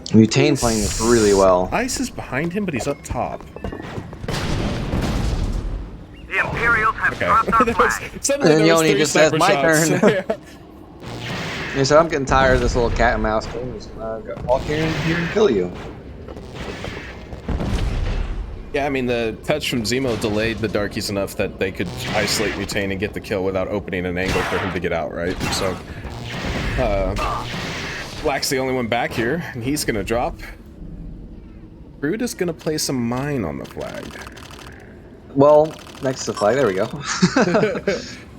Mutane playing this really well. Ice is behind him, but he's up top. The Imperials have Okay. dropped our There was- flag. suddenly And there was Yoni three just says, sniper "My shots." turn." Yeah. He said, I'm getting tired of this little cat and mouse game. I'm just gonna walk here and kill you. Yeah, I mean, the touch from Zemo delayed the Darkies enough that they could isolate Mutane and get the kill without opening an angle for him to get out, right? So, Black's the only one back here, and he's gonna drop. Brood is gonna place a mine on the flag. Well, next to the flag, there we go.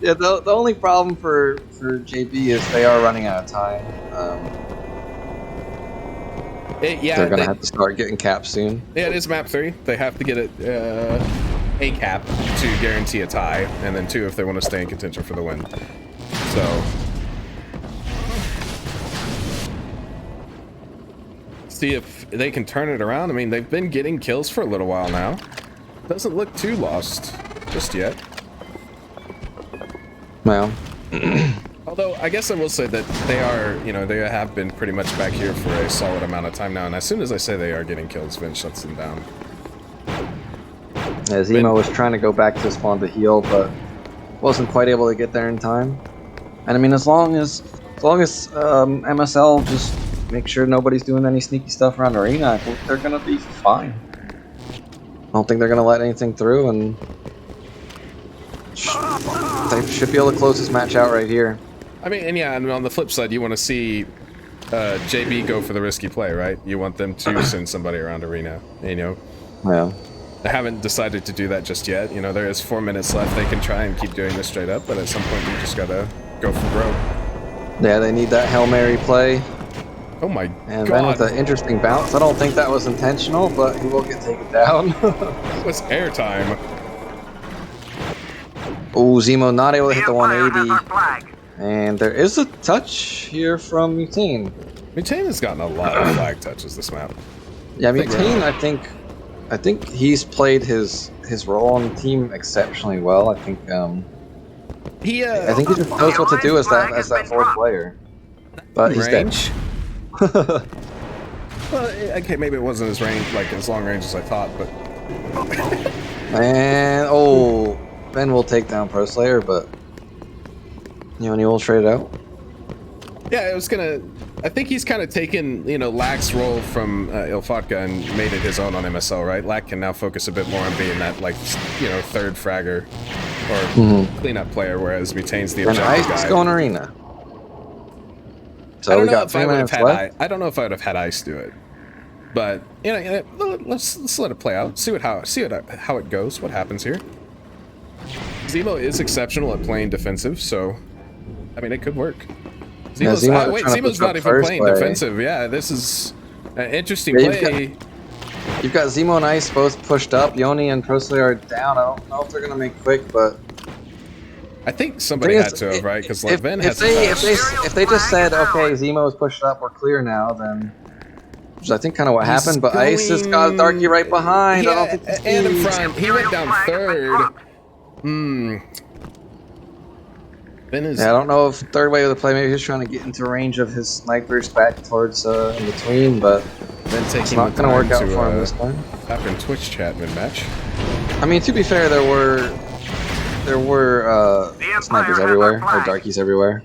Yeah, the only problem for JB is they are running out of time. Yeah, They're gonna have to start getting caps soon. Yeah, it is map 3. They have to get it a cap to guarantee a tie, and then 2 if they want to stay in contention for the win. So, see if they can turn it around. I mean, they've been getting kills for a little while now. Doesn't look too lost just yet. Well, Although, I guess I will say that they are, you know, they have been pretty much back here for a solid amount of time now, and as soon as I say they are getting kills, Vin shuts them down. yeah, Zemo was trying to go back to spawn to heal, but wasn't quite able to get there in time. And I mean, as long as MSL just make sure nobody's doing any sneaky stuff around arena, I think they're gonna be fine. I don't think they're gonna let anything through, and they should be able to close this match out right here. I mean, and yeah, and on the flip side, you want to see JB go for the risky play, right? You want them to send somebody around arena, you know? Yeah. They haven't decided to do that just yet. You know, there is 4 minutes left. They can try and keep doing this straight up, but at some point, you just gotta go for broke. Yeah, they need that Hail Mary play. Oh my And then with god. an interesting bounce. I don't think that was intentional, but he will get taken down. What's airtime? Oh, Zemo not able to hit the Empire has 180. our flag. And there is a touch here from Mutane. Mutane has gotten a lot of flag touches this map. Yeah, Think Mutane, I think he's played his role on the team exceptionally well. I think He, I think he just knows what to do as that fourth player. But he's dead. range. Well, okay, maybe it wasn't as range, like as long range as I thought, but And oh, Ben will take down Pro Slayer, but Yoni will trade it out. yeah, it was gonna. I think he's kind of taken, you know, Lack's role from Ilfatka and made it his own on MSL, right? Lack can now focus a bit more on being that, like, you know, third fragger or cleanup player, whereas Mutane's the And objective Ice is guy. going arena. I So don't we know got if 3 I would have minutes had left. I don't know if I would have had Ice do it, but you know, let's let it play out. See how it goes. What happens here? Zemo is exceptional at playing defensive, so I mean it could work. Zemo's, Zemo was wait, trying to Zemo's push up not even first playing play. defensive. Yeah, this is an interesting Yeah, you've play. You've got Zemo and Ice both pushed up. Yoni and Pro Slayer are down. I don't know if they're gonna make quick, but I think somebody thing had is, to have, right? Because like if, Ven if has they a if they if they just said, okay, Zemo is pushed up, we're clear now, then which is I think kind of what He's happened. But Ice has got a Darkie right behind. I don't think this and in team's- front. He went down third. Ben is. Yeah, I don't know if third way of the play. Maybe he's trying to get into range of his snipers back towards in between, but Ben taking it's not the going to work time out to, for him this time. Tap in Twitch chat mid match. I mean, to be fair, there were snipers everywhere, or darkies everywhere.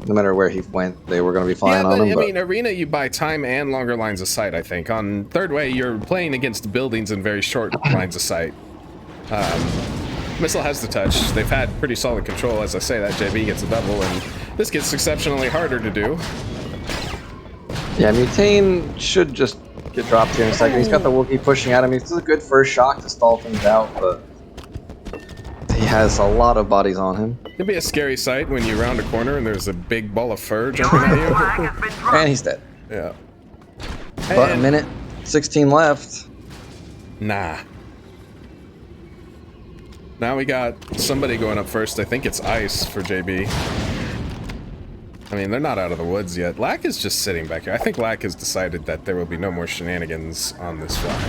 No matter where he went, they were going to be flying Yeah, on but him. I But mean, arena you buy time and longer lines of sight. I think on third way you're playing against buildings and very short lines of sight. Missile has the touch. They've had pretty solid control. As I say, that JB gets a double, and this gets exceptionally harder to do. yeah, Mutane should just get dropped here in a second. He's got the Wookiee pushing at him. It's a good first shock to stall things out, but he has a lot of bodies on him. It'd be a scary sight when you round a corner and there's a big ball of fur jumping at you. And he's dead. Yeah. But a minute 16 left. Nah. Now we got somebody going up first. I think it's Ice for JB. I mean, they're not out of the woods yet. Lack is just sitting back here. I think Lack has decided that there will be no more shenanigans on this fly.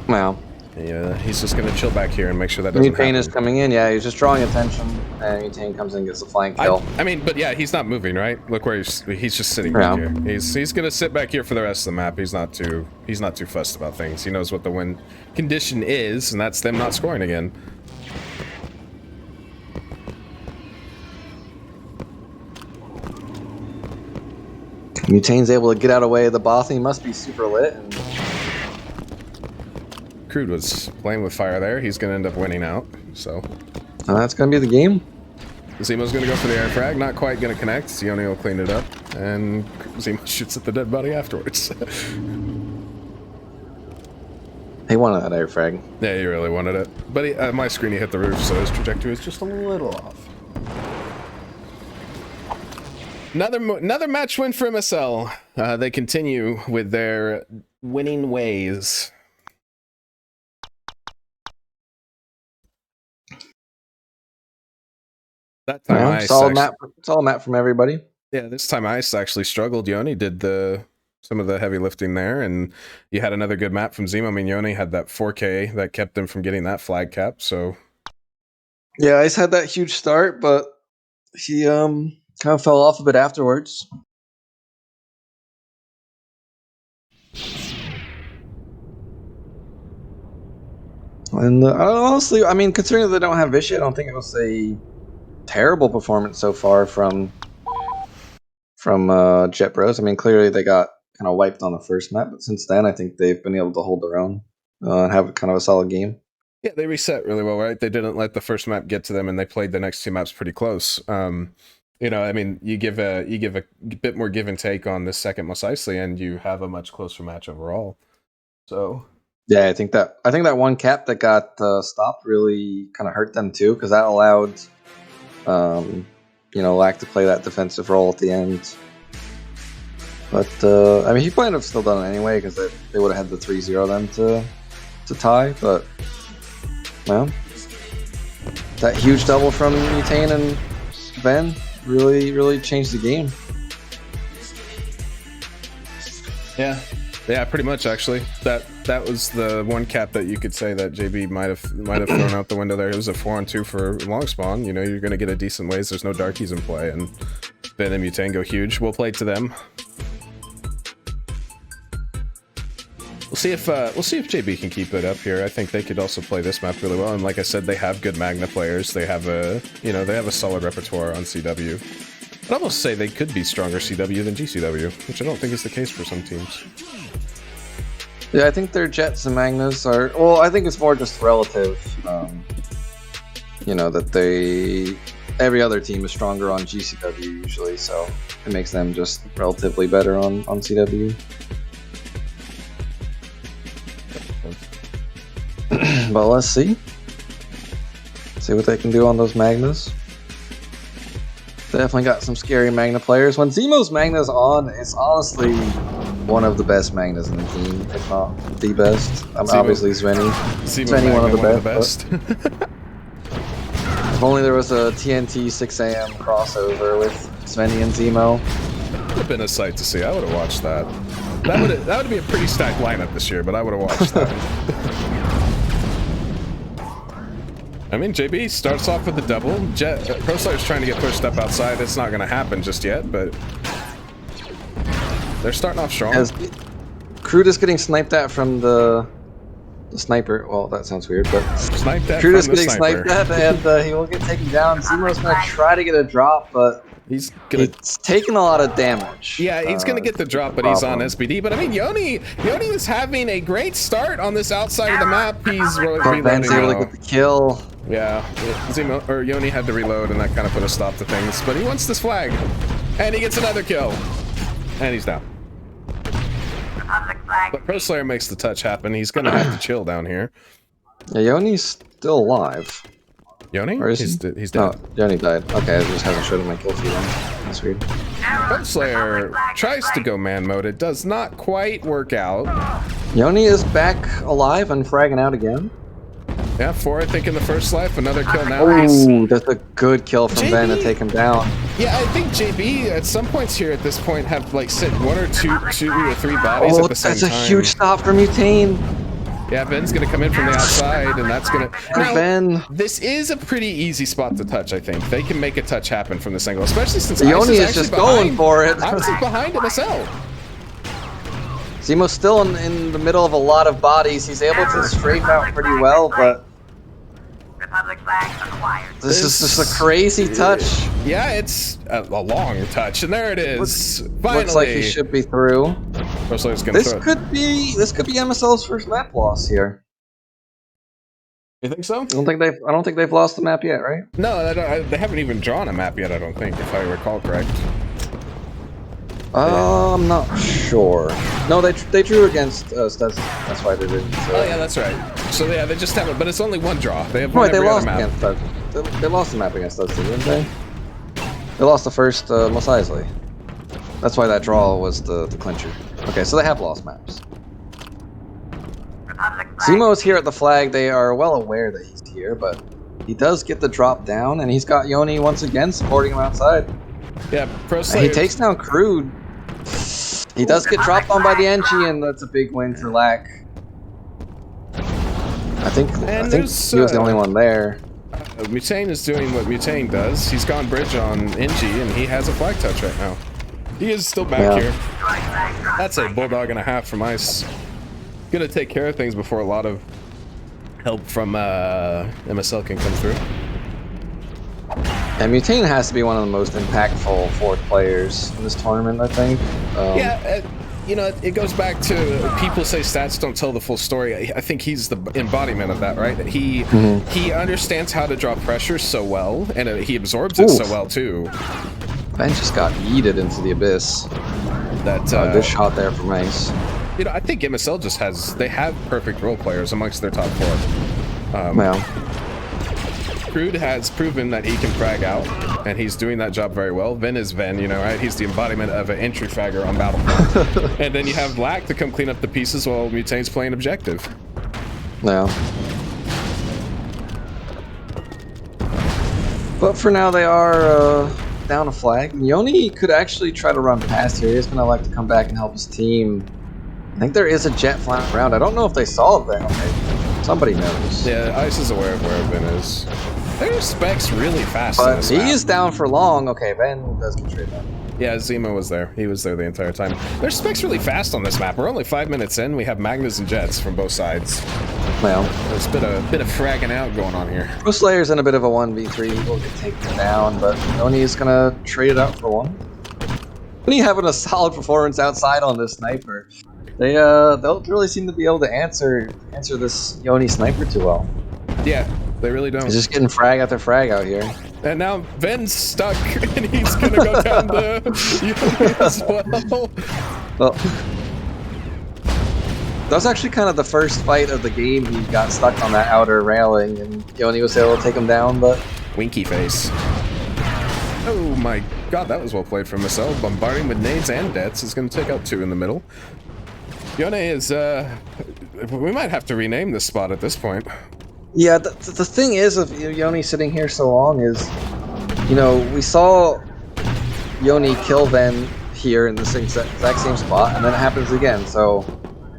Wow. Yeah, he's just going to chill back here and make sure that doesn't happen. Mutane is coming in. Yeah, he's just drawing attention. And Mutane comes in and gets a flank kill. I mean, but yeah, he's not moving, right? Look where he's just sitting back here. He's going to sit back here for the rest of the map. He's not too fussed about things. He knows what the win condition is, and that's them not scoring again. Mutane's able to get out of the way of the boss. He must be super lit. And Crude was playing with fire there. He's going to end up winning out. So that's going to be the game. Zemo's going to go for the air frag. Not quite going to connect. Sione will clean it up. And Zemo shoots at the dead body afterwards. He wanted that air frag. Yeah, he really wanted it. But my screen, he hit the roof, so his trajectory is just a little off. Another match win for MSL. They continue with their winning ways. That time, Ice solid map from everybody. Yeah, this time Ice actually struggled. Yoni did some of the heavy lifting there, and you had another good map from Zemo. I mean, Yoni had that 4K that kept him from getting that flag cap. So yeah, Ice had that huge start, but he kind of fell off a bit afterwards. And honestly, I mean, considering that they don't have Vishy, I don't think it was a terrible performance so far from Jet Bros. I mean, clearly they got kind of wiped on the first map, but since then, I think they've been able to hold their own and have kind of a solid game. Yeah, they reset really well, right? They didn't let the first map get to them, and they played the next two maps pretty close. You know, I mean, you give a bit more give and take on the second Mos Eisley, and you have a much closer match overall. So yeah, I think that one cap that got stopped really kind of hurt them too, because that allowed Lack to play that defensive role at the end. But I mean, he might have still done it anyway, because they would have had the 3-0 then to tie. But well, that huge double from Mutane and Ben really changed the game. Yeah, pretty much actually. That was the one cap that you could say that JB might have thrown out the window there. It was a 4-on-2 for long spawn. You know, you're gonna get a decent ways. There's no darkies in play, and Ben and Mutane go huge. We'll play to them. We'll see if JB can keep it up here. I think they could also play this map really well. And like I said, they have good Magna players. They have a solid repertoire on CW. I'd almost say they could be stronger CW than GCW, which I don't think is the case for some teams. Yeah, I think their Jets and Magnas are... Well, I think it's more just relative. That every other team is stronger on GCW usually, so it makes them just relatively better on CW. But let's see what they can do on those Magnas. Definitely got some scary Magna players. When Zemo's Magna's on, it's honestly one of the best Magnas in the team, if not the best. Obviously Svenny. Svenny, one of the best. If only there was a TNT 6 AM crossover with Svenny and Zemo. Would have been a sight to see. I would have watched that. That would be a pretty stacked lineup this year, but I would have watched that. I mean, JB starts off with the double. ProSlayer's trying to get pushed up outside. It's not going to happen just yet, but they're starting off strong. Crude is getting sniped at from the sniper. Well, that sounds weird, but sniped at Crude is getting sniped at, and he will get taken down. Zemo's going to try to get a drop, but he's taking a lot of damage. Yeah, he's going to get the drop, but he's on SBD. But I mean, Yoni is having a great start on this outside of the map. He's reloading. Ben's able to get the kill. Yeah, Yoni had to reload, and that kind of put a stop to things. But he wants this flag, and he gets another kill, and he's down. But ProSlayer makes the touch happen. He's gonna have to chill down here. Yeah, Yoni's still alive. Yoni? Or is He's he? he's Oh, dead. Yoni died. Okay, it just hasn't showed him my kill feed. That's weird. Slayer tries to go man mode. It does not quite work out. Yoni is back alive and fragging out again. Yeah, 4 I think in the first life. Another kill now. Oh, that's a good kill from JB. Ben to take him down. Yeah, I think JB at some points here at this point have like sit 1 or 2 or 3 bodies Oh, at the same that's time. a huge stop for Mutane. Yeah, Ben's gonna come in from the outside, and that's gonna. Now, Ben. this is a pretty easy spot to touch. I think they can make a touch happen from this angle, especially since Yoni Ice is just actually going for it. Ice is behind MSL. Zemo's still in the middle of a lot of bodies. He's able to strafe out pretty well, but Republic flag acquired. this is just a crazy touch. Yeah, it's a long touch, and there it is. Finally, Looks like he should be through. Slayer's gonna This throw it. could be MSL's first map loss here. You think so? I don't think they've lost the map yet, right? No, they haven't even drawn a map yet. I don't think, if I recall correct. I'm not sure. No, they drew against Stetson. That's why they didn't. Oh yeah, that's right. So yeah, they just haven't. But it's only 1 draw. They have No, one wait, they every other lost map. against Stetson. They lost the map against Stetson, didn't they? They lost the first Mos Eisley. That's why that draw was the clincher. Okay, so they have lost maps. Republic flag. Zemo is here at the flag. They are well aware that he's here, but he does get the drop down, and he's got Yoni once again supporting him outside. Yeah, Pro And Slayer. he takes down Crude. He does get dropped on by the Enchi, and that's a big win for Lack. I think he was the only one there. Mutane is doing what Mutane does. He's gone bridge on NG, and he has a flag touch right now. He is still back Yeah. here. That's a bulldog and a half from Ice. Gonna take care of things before a lot of help from MSL can come through. And Mutane has to be one of the most impactful 4th players in this tournament, I think. Yeah, you know, it goes back to people say stats don't tell the full story. I think he's the embodiment of that, right? He understands how to draw pressure so well, and he absorbs it so well too. Ben just got yeeted into the abyss. That Good shot there from Ice. you know, I think MSL just have perfect role players amongst their top 4. Well, Crude has proven that he can frag out, and he's doing that job very well. Ven is Ven, you know, right? He's the embodiment of an entry fragger on Battlefield. And then you have Black to come clean up the pieces while Mutane's playing objective. no. But for now, they are down a flag. Yoni could actually try to run past here. He's gonna like to come back and help his team. I think there is a jet flying around. I don't know if they saw it there. Okay. Somebody knows. Yeah, Ice is aware of where Ben is. Their specs really fast. in But this he map. is down for long. Okay, Ben does get traded out. Yeah, Zemo was there. He was there the entire time. Their specs really fast on this map. We're only 5 minutes in. We have Magnus and Jets from both sides. Well, There's a bit of fragging out going on here. Pro Slayer's in a bit of a 1v3. He will get taken down, but Yoni is gonna trade it out for 1. Yoni having a solid performance outside on this sniper. They don't really seem to be able to answer this Yoni sniper too well. Yeah, they really don't. He's just getting frag after frag out here. And now Ven's stuck, and he's gonna go down the Yoni as well. Well, that was actually kind of the first fight of the game. He got stuck on that outer railing, and Yoni was able to take him down, but Winky face. Oh my god, that was well played from Marcel. Bombarding with nades and deaths is gonna take out 2 in the middle. Yone is, we might have to rename this spot at this point. yeah, the thing is of Yoni sitting here so long is, you know, we saw Yoni kill Ven here in this exact same spot, and then it happens again, so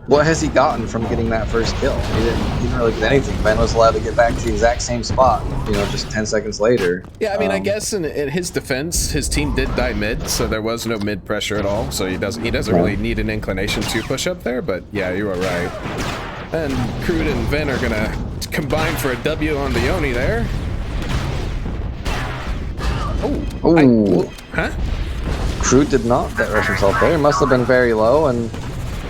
what has he gotten from getting that first kill? He didn't really get anything. Ven was allowed to get back to the exact same spot, you know, just 10 seconds later. Yeah, I mean, I guess in his defense, his team did die mid, so there was no mid pressure at all. So he doesn't really need an inclination to push up there. But yeah, you are right. And Crude and Ven are gonna combine for a W on the Yoni there. Ooh. Huh? Crude did not get rush himself there. Must have been very low, and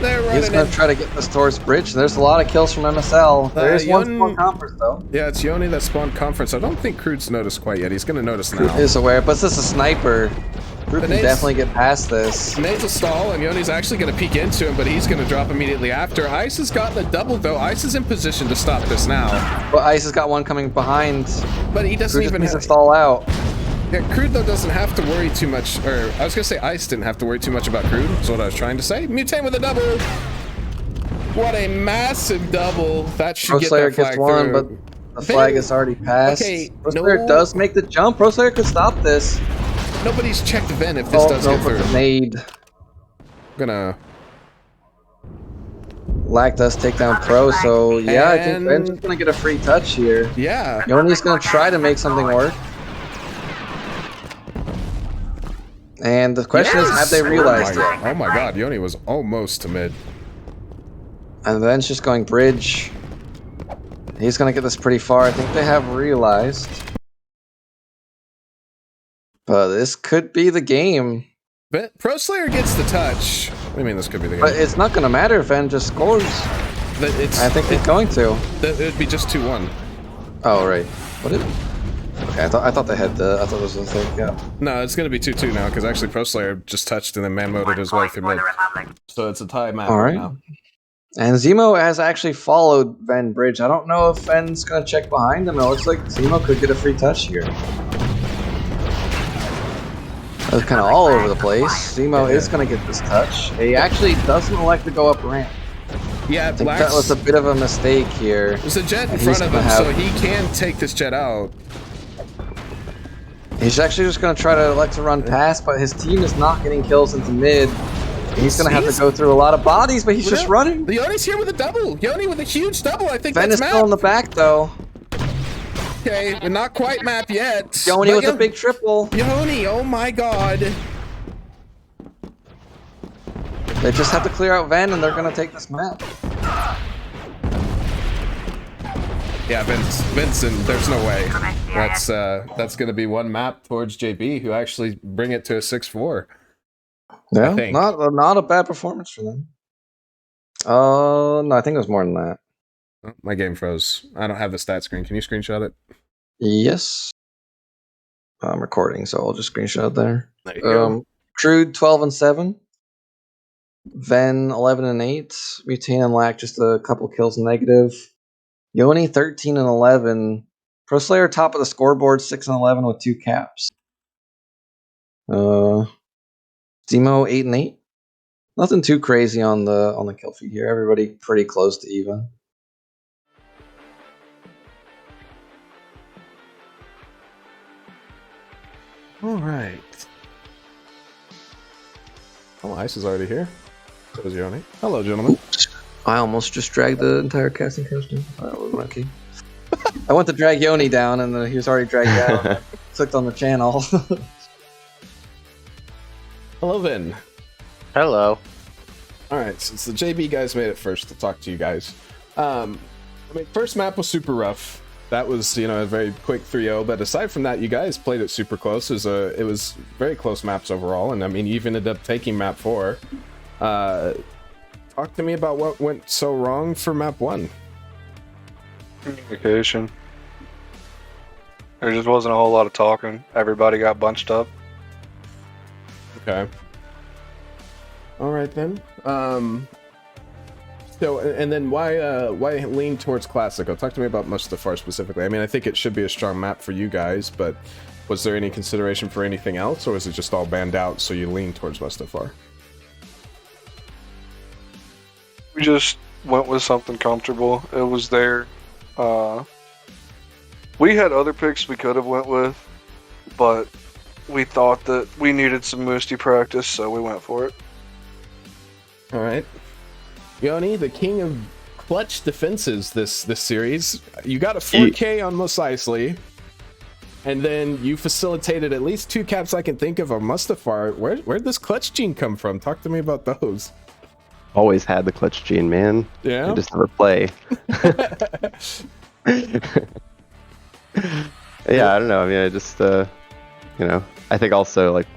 They're running He's going in. to try to get this towards bridge. There's a lot of kills from MSL. There's one Yon- spawn conference, though. Yeah, it's Yoni that spawned conference. I don't think Crude's noticed quite yet. He's going to notice now. Is aware, but this is a sniper. Crude can Nate's- definitely get past this. Nate's a stall, and Yoni's actually going to peek into him, but he's going to drop immediately after. Ice has gotten the double, though. Ice is in position to stop this now. But Ice has got one coming behind. But he doesn't Crude just even needs to have... stall out. Yeah, Crude, though, doesn't have to worry too much, or I was going to say Ice didn't have to worry too much about Crude, is what I was trying to say. Mutate with a double. What a massive double. That should get ProSlayer that flag gets one, through. but the flag is already passed. Okay, ProSlayer no. does make the jump. ProSlayer could stop this. Nobody's checked Ven if this does no, get through. but the nade. Gonna... Lack does take down Pro, so yeah, I think And- Ven's just gonna get a free touch here. Yeah. Yoni's gonna try to make something work. And the question is, have they realized it? Oh my god, Yoni was almost to mid. And Ven's just going bridge. He's gonna get this pretty far. I think they have realized. But this could be the game. But ProSlayer gets the touch. What do you mean this could be the game? But it's not gonna matter if Ven just scores. I think he's going to. It would be just 2-1. Oh right. What is it? Okay, I thought they had the. I thought this was the thing. Yeah. No, it's gonna be 2-2 now because actually ProSlayer just touched and then man-moded his way through mid. So it's a tie map All right right. now. And Zemo has actually followed Ven Bridge. I don't know if Ven's gonna check behind him. It looks like Zemo could get a free touch here. That was kind of all over the place. Zemo is gonna get this touch. He actually doesn't elect to go up ramp. Yeah, I think that was a bit of a mistake here. There's a jet in And front he's of gonna him, have- so he can take this jet out. He's actually just gonna try to elect to run past, but his team is not getting kills into mid. He's gonna have to go through a lot of bodies, but he's just running. Yoni's here with a double. Yoni with a huge double. I think Ven that's is still in map. the back though. Okay, but not quite map yet. Yoni But with a big triple. Yoni, oh my god. They just have to clear out Ven and they're gonna take this map. Yeah, Vincent, there's no way. That's gonna be one map towards JB, who actually bring it to a 6-4. Yeah, I think. not a bad performance for them. No, I think it was more than that. Oh, my game froze. I don't have the stat screen. Can you screenshot it? Yes. I'm recording, so I'll just screenshot there. There you go. Crude 12-7. Ven 11-8. Mutane and Lack just a couple kills negative. Yoni 13-11. ProSlayer top of the scoreboard 6-11 with 2 caps. Zemo 8-8. Nothing too crazy on the kill feed here. Everybody pretty close to even. All right. Oh, Ice is already here. So is Yoni. Hello, gentlemen. I almost just dragged the entire casting couch down. That was lucky. I went to drag Yoni down, and he was already dragged down. Clicked on the channel. Hello, Vin. Hello. All right, since the JB guys made it first, to talk to you guys. I mean, first map was super rough. That was, a very quick 3-0. But aside from that, you guys played it super close. It was very close maps overall, and I mean, you even ended up taking map 4. Talk to me about what went so wrong for map 1. Communication. There just wasn't a whole lot of talking. Everybody got bunched up. Okay. All right then. So, and then why lean towards Classico? Talk to me about Mustafar specifically. I mean, I think it should be a strong map for you guys, but was there any consideration for anything else, or was it just all banned out so you lean towards Mustafar? We just went with something comfortable. It was there. We had other picks we could have went with, but we thought that we needed some Moosty practice, so we went for it. All right. Yoni, the king of clutch defenses this series. You got a 4K on Mos Eisley, and then you facilitated at least 2 caps I can think of Mustafar. Where'd this clutch gene come from? Talk to me about those. Always had the clutch gene, man. Yeah? I just never play. Yeah, I don't know. I mean, I just, I think also, like,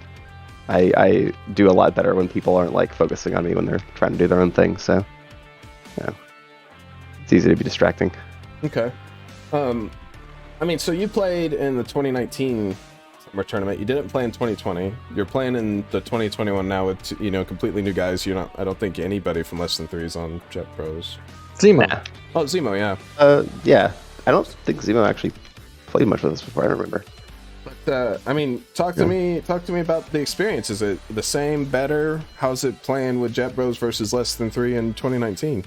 I do a lot better when people aren't like focusing on me when they're trying to do their own thing. So, yeah, it's easy to be distracting. Okay. I mean, so you played in the 2019 summer tournament. You didn't play in 2020. You're playing in the 2021 now with completely new guys. You're not. I don't think anybody from Less Than 3 is on Jet Pros. Zemo. Yeah. Oh, Zemo, yeah. Yeah. I don't think Zemo actually played much with us before. I don't remember. But I mean, talk to me about the experience. Is it the same, better? How's it playing with Jet Bros versus Less Than 3 in 2019?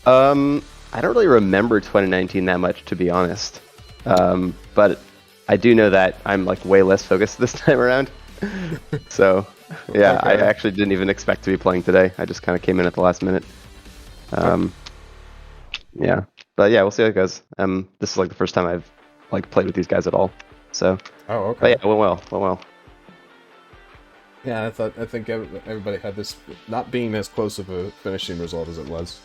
I don't really remember 2019 that much, to be honest. But I do know that I'm like way less focused this time around. So, yeah, Okay. I actually didn't even expect to be playing today. I just kind of came in at the last minute. Yeah, but yeah, we'll see how it goes. This is like the first time I've like played with these guys at all. So, Oh, okay. but yeah, it went well. Went well. Yeah, I think everybody had this not being as close of a finishing result as it was.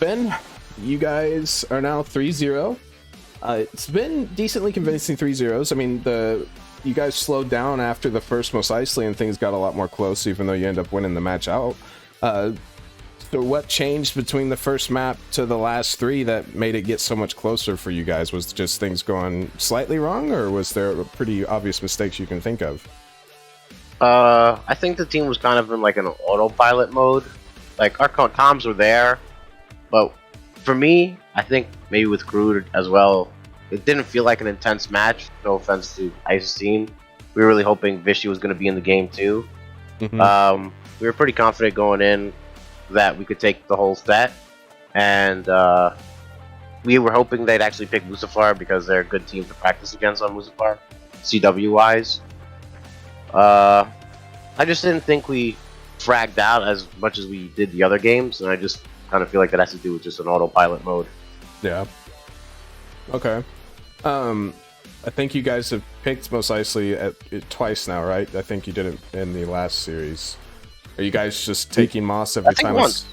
Ben, you guys are now 3-0. It's been decently convincing 3-0s. I mean, you guys slowed down after the first Mos Eisley and things got a lot more close, even though you end up winning the match out. So what changed between the first map to the last three that made it get so much closer for you guys? Was just things going slightly wrong, or was there pretty obvious mistakes you can think of? I think the team was kind of in like an autopilot mode. Like our comms were there, but for me, I think maybe with Crude as well, it didn't feel like an intense match. No offense to Isocene. We were really hoping Vichy was going to be in the game too. Mm-hmm. We were pretty confident going in that we could take the whole set, and we were hoping they'd actually pick Mustafar because they're a good team to practice against on Mustafar, CW wise. I just didn't think we fragged out as much as we did the other games, and I just kind of feel like that has to do with just an autopilot mode. Yeah. Okay. I think you guys have picked Mos Eisley twice now, right? I think you did it in the last series. Are you guys just taking Moss every time? Once.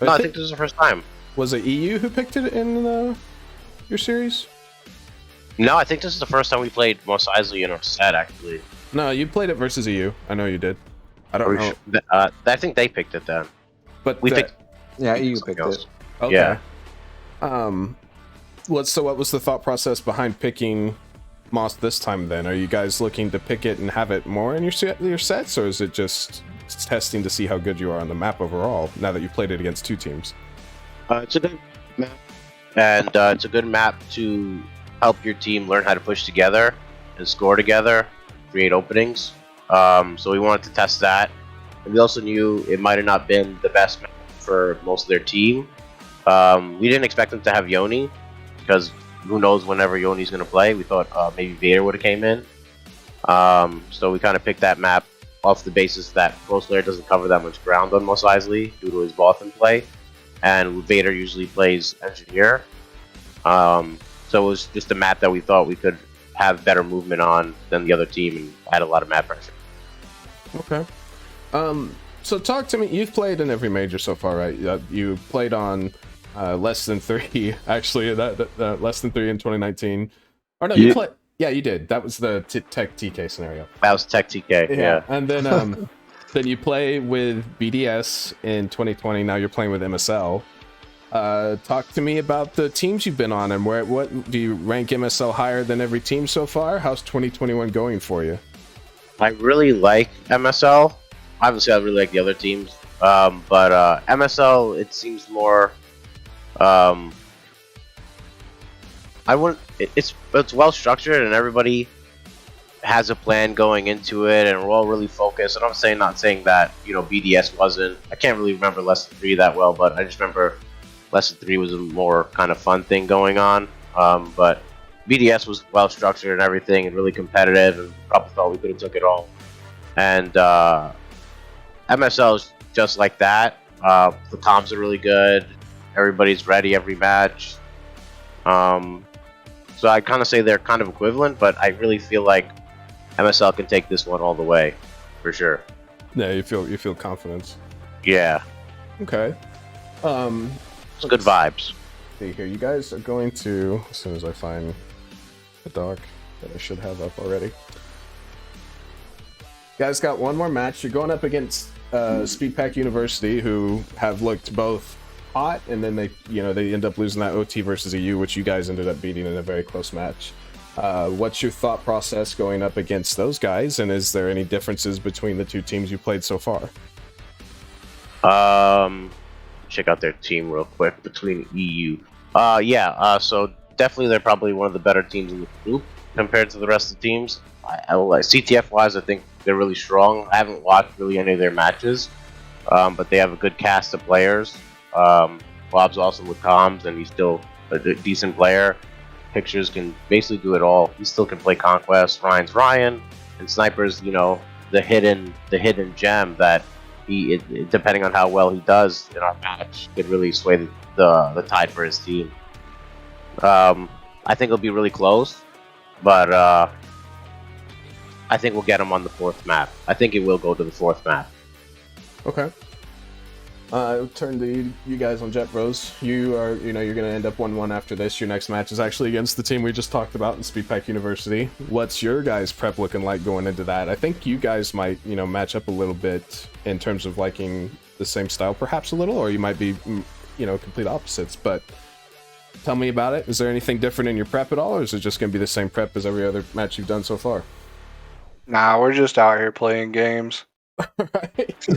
I think this is the first time. Was it EU who picked it in your series? No, I think this is the first time we played Mos Eisley in our set, actually. No, you played it versus EU. I know you did. I don't know. I think they picked it then. But we picked. Yeah, EU picked it. Okay. Yeah. What was the thought process behind picking Moss this time then? Are you guys looking to pick it and have it more in your sets, or is it just testing to see how good you are on the map overall now that you've played it against two teams? It's a good map, and it's a good map to help your team learn how to push together and score together, create openings. So we wanted to test that, and we also knew it might have not been the best map for most of their team. We didn't expect them to have Yoni, because who knows whenever Yoni's going to play. We thought maybe Vader would have came in. So we kind of picked that map off the basis that Close Lair doesn't cover that much ground on Mos Eisley due to his Bothan play, and Vader usually plays Engineer. So it was just a map that we thought we could have better movement on than the other team and had a lot of map pressure. Okay. So talk to me. You've played in every major so far, right? You played on Less Than 3, actually. That Less Than 3 in 2019. Or no, you played. Yeah, you did. That was the Tech TK scenario. That was Tech TK, yeah. And then then you play with BDS in 2020. Now you're playing with MSL. Talk to me about the teams you've been on, and what do you rank MSL higher than every team so far? How's 2021 going for you? I really like MSL. Obviously, I really like the other teams, but MSL, it seems more. It's well structured, and everybody has a plan going into it, and we're all really focused. And I'm not saying that BDS wasn't. I can't really remember Less Than 3 that well, but I just remember Less Than 3 was a more kind of fun thing going on. But BDS was well structured and everything, and really competitive, and probably thought we could have took it all. And MSL is just like that. The comms are really good. Everybody's ready every match. So I kind of say they're kind of equivalent, but I really feel like MSL can take this one all the way, for sure. Yeah, you feel confidence. Yeah. Okay. It's good vibes. See here, you guys are going to, as soon as I find the doc that I should have up already. Guys, got one more match. You're going up against Speedpack University, who have looked both hot, and then they end up losing that OT versus EU, which you guys ended up beating in a very close match. What's your thought process going up against those guys, and is there any differences between the two teams you played so far? Check out their team real quick between EU. So definitely they're probably one of the better teams in the group compared to the rest of the teams. I like CTF wise, I think they're really strong. I haven't watched really any of their matches, but they have a good cast of players. Bob's awesome with comms, and he's still a decent player. Pictures can basically do it all. He still can play Conquest. Ryan's Ryan, and Sniper's the hidden gem that depending on how well he does in our match, could really sway the tide for his team. I think it'll be really close, but I think we'll get him on the 4th map. I think it will go to the 4th map. Okay. I'll turn to you guys on Jet Bros. You are, you're going to end up 1-1 after this. Your next match is actually against the team we just talked about in Speedpack University. What's your guys' prep looking like going into that? I think you guys might, match up a little bit in terms of liking the same style, perhaps a little, or you might be, complete opposites. But tell me about it. Is there anything different in your prep at all, or is it just going to be the same prep as every other match you've done so far? Nah, we're just out here playing games. Right.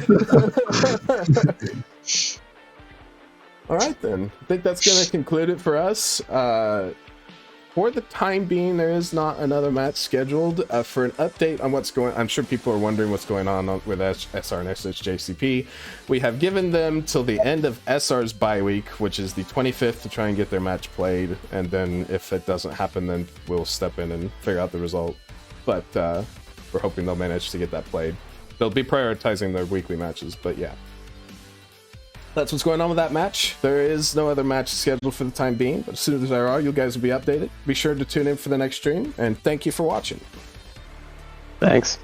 All right, then. I think that's going to conclude it for us. For the time being, there is not another match scheduled. For an update on what's going on, I'm sure people are wondering what's going on with SR and SHJCP. We have given them till the end of SR's bye week, which is the 25th, to try and get their match played. And then if it doesn't happen, then we'll step in and figure out the result. But we're hoping they'll manage to get that played. They'll be prioritizing their weekly matches, but yeah. That's what's going on with that match. There is no other match scheduled for the time being, but as soon as there are, you guys will be updated. Be sure to tune in for the next stream, and thank you for watching. Thanks.